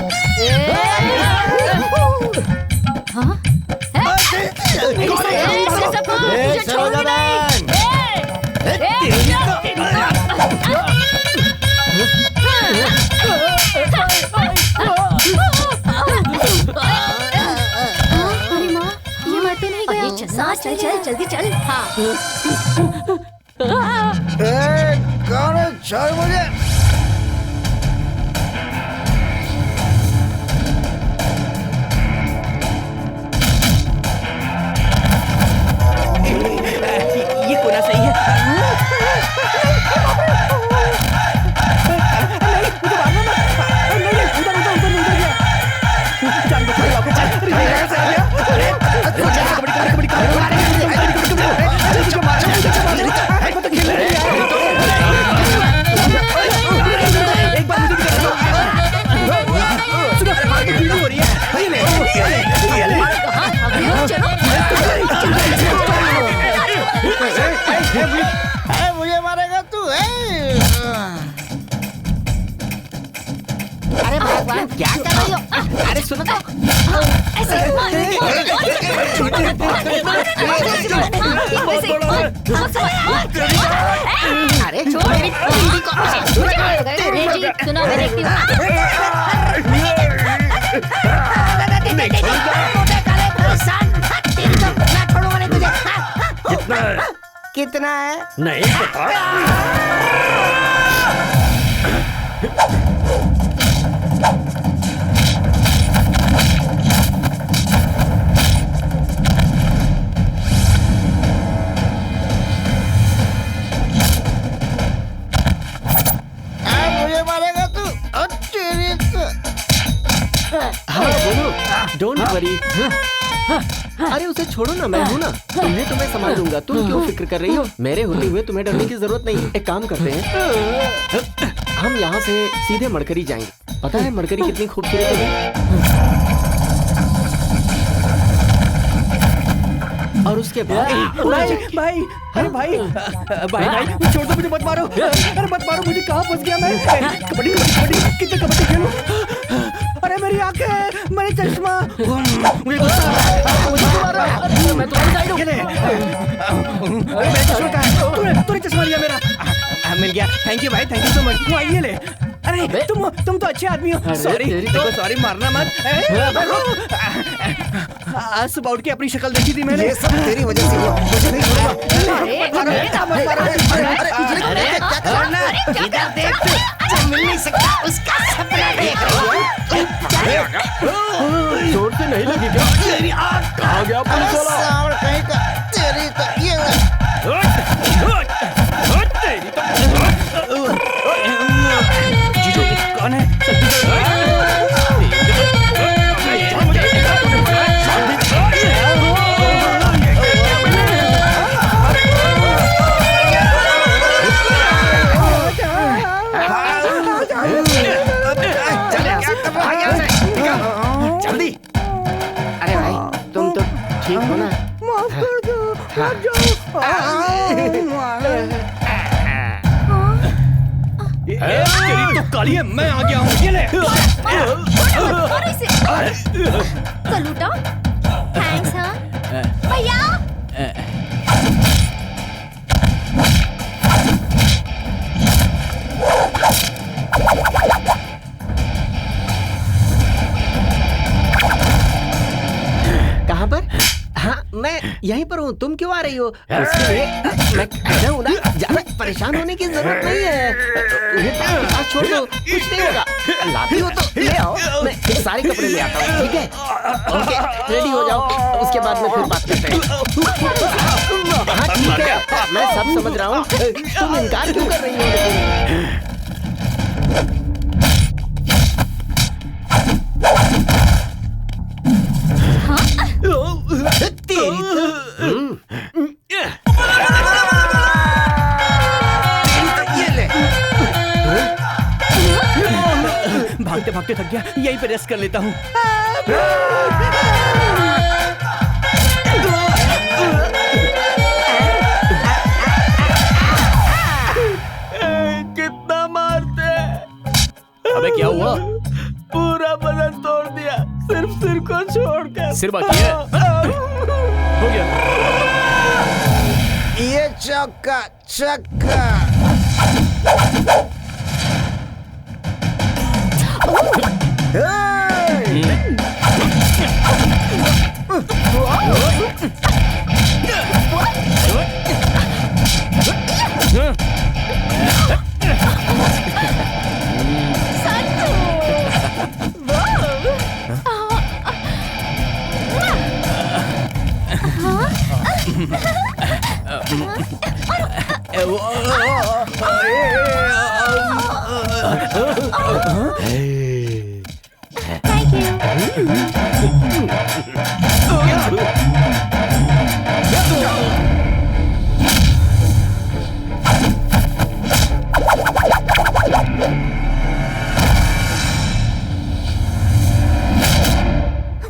चल चल जल्दी चल। हाँ कौन है? छोड़ मुझे। ये कोना सही है। मुझे मारेगा तू? अरे भगवान क्या कर रही हो? अरे सुनो तो। ऐसे अरे छोड़ दीदी को। सुनो मैं देखती हूँ। कितना है? नहीं पता। मुझे मारेगा तू? हाँ बोलो, डोंट वरी। अरे उसे छोड़ो ना, मैं हूँ ना, इन्हें तो मैं संभाल लूंगा। तुम क्यों फिक्र कर रही हो? मेरे होते हुए तुम्हें डरने की जरूरत नहीं। एक काम करते हैं, हम यहाँ से सीधे मरकरी जाएंगे। पता है मरकरी कितनी खूबसूरत है? और उसके बाद भाई, अरे भाई, छोड़ दो मुझे, मत मारो। अरे मत मारो मुझे, कहाँ फंस गया मैं? कबड्डी कितने कबड्डी खेलूं? अरे मेरी आंखें, मेरे चश्मा, मुझे गुस्सा आ रहा है। मुझे क्यों मार रहा है? मैं तुम्हारी साइड हूँ। अरे मेरा चश्मा कहाँ है? तूने चश्मा लिया मेरा। मिल गया। थैंक यू भाई, थैंक यू सो मच। वो ये ले। अरे तुम तो अच्छे आदमी हो। सॉरी मारना मत। आज सुबह उठ के अपनी शक्ल देखी थी मैंने। ये सब तेरी वजह से हुआ। मुझे नहीं छोड़ूंगा। इधर देख, जो मिल नहीं सकता उसका सपना देख रही है। जोर से नहीं लगी क्या? कहाँ गया पुलिस वाला? कहीं का तेरी तो ये जीजू कौन है? जल्दी। अरे भाई तुम तो ठीक हो ना? माफ कर दो। तेरी तो काली है, मैं आ गया हूँ। ये ले। कलूटा, थैंक्स हाँ। भैया। कहाँ पर? हाँ मैं यहीं पर हूँ। तुम क्यों आ रही हो? उसके लिए मैं कहता हूँ ना, ज्यादा परेशान होने की जरूरत नहीं है। उन्हें पास छोड़ दो, कुछ नहीं होगा। लाती हो तो ले आओ, मैं सारे कपड़े ले आता हूँ। ठीक है? ओके, रेडी हो जाओ, उसके बाद में फिर बात करते हैं। हाँ ठीक है, मैं सब समझ रहा हूँ। तुम इनकार क्यों कर रही हो? भागते भागते थक गया, यहीं पे रेस्ट कर लेता हूँ। कितना क्या हुआ? पूरा बदन तोड़ दिया, सिर्फ सिर को छोड़कर। सिर बाकी है? हो गया। ये चौका चक्का।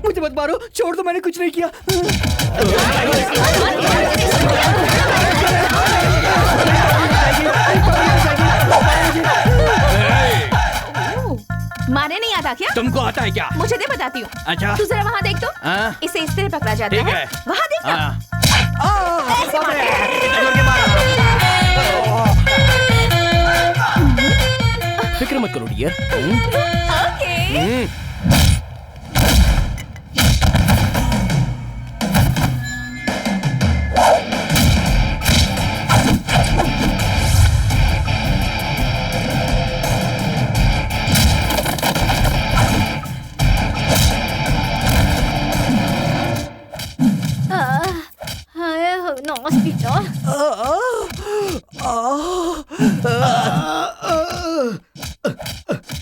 मुझे मत मारो, छोड़ दो, मैंने कुछ नहीं किया। मारने नहीं आता क्या? तुमको आता है क्या? मुझे दे, बताती हूँ। अच्छा। तू जरा वहाँ देख तो। इसे इस तरह पकड़ा जाता ठीक है। है। वहाँ देख ना। ऐसे मारते हैं। फिक्र मत करो डियर। ओके।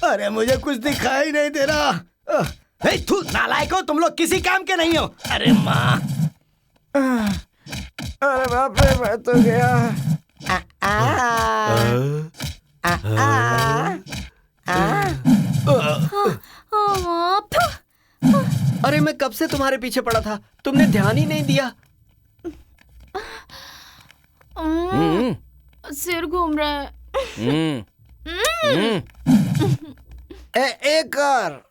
अरे मुझे कुछ दिखाई नहीं दे रहा। हे तू नालायक हो, तुम लोग किसी काम के नहीं हो। अरे माँ, अरे बाप रे, मैं तो गया। अरे मैं कब से तुम्हारे पीछे पड़ा था, तुमने ध्यान ही नहीं दिया। सिर घूम रहा है। एक और।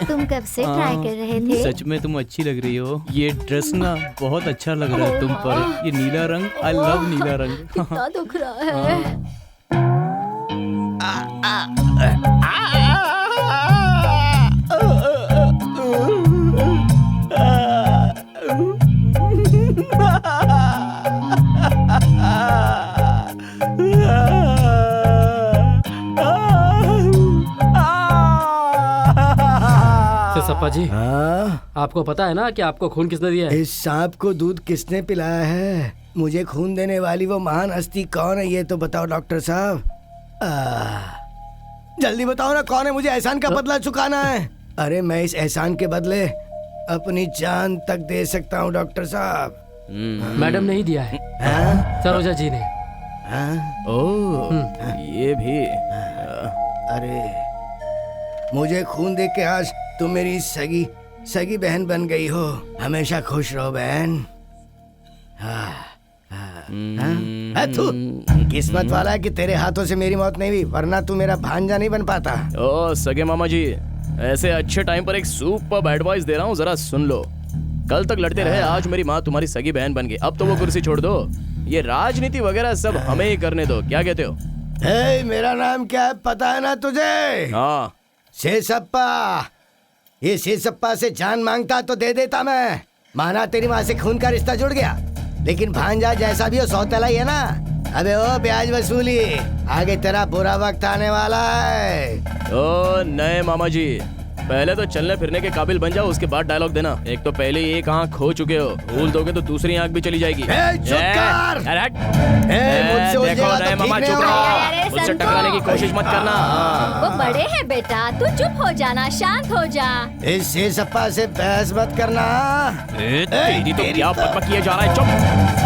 तुम कब से ट्राई कर रहे थे? सच में तुम अच्छी लग रही हो। ये ड्रेस ना बहुत अच्छा लग रहा है तुम पर। ये नीला रंग, आई लव नीला रंग। कितना दुख रहा है। सप्पा जी, आपको पता है ना कि आपको खून किसने दिया है? इस सांप को दूध किसने पिलाया है? मुझे खून देने वाली वो महान हस्ती कौन है, ये तो बताओ डॉक्टर साहब। जल्दी बताओ ना, कौन है? मुझे एहसान का बदला चुकाना है। अरे मैं इस एहसान के बदले अपनी जान तक दे सकता हूँ डॉक्टर साहब। मैडम नहीं दिया है, सरोजा जी ने। ओह, ये भी। अरे मुझे खून दे के आज तुम मेरी सगी बहन बन गई हो। हमेशा खुश रहो बहन। तू किस्मत वाला है कि तेरे हाथों से मेरी मौत नहीं हुई, वरना तू मेरा भांजा नहीं बन पाता। ओ सगे मामा जी, ऐसे अच्छे टाइम पर एक सुपर एडवाइस दे रहा हूँ, जरा सुन लो। कल तक लड़ते रहे, आज मेरी माँ तुम्हारी सगी बहन बन गई। अब तो वो कुर्सी छोड़ दो, ये राजनीति वगैरह सब हमें ही करने दो। क्या कहते हो? मेरा नाम क्या है पता है ना तुझे? हाँ, शेषप्पा। ये शेषप्पा से जान मांगता तो दे देता मैं। माना तेरी माँ से खून का रिश्ता जुड़ गया, लेकिन भांजा जैसा भी हो सौतेला ही है ना। अबे ओ ब्याज वसूली, आगे तेरा बुरा वक्त आने वाला है। ओ नए मामा जी, पहले तो चलने फिरने के काबिल बन जाओ, उसके बाद डायलॉग देना। एक तो पहले ही एक आंख खो चुके हो, भूल दोगे तो दूसरी आंख भी चली जाएगी। चुप कर। अरे हट। मुझसे देखो उलझेगा रे तो मामा, ठीक चुप नहीं रहो, अरे मुझसे संतो। टकराने की कोशिश मत करना। वो बड़े हैं बेटा, तू चुप हो जाना, शांत हो जा। इस सप्पा से बहस मत करना। तेरी तो क्या बकबक किया जा रहा है, चुप।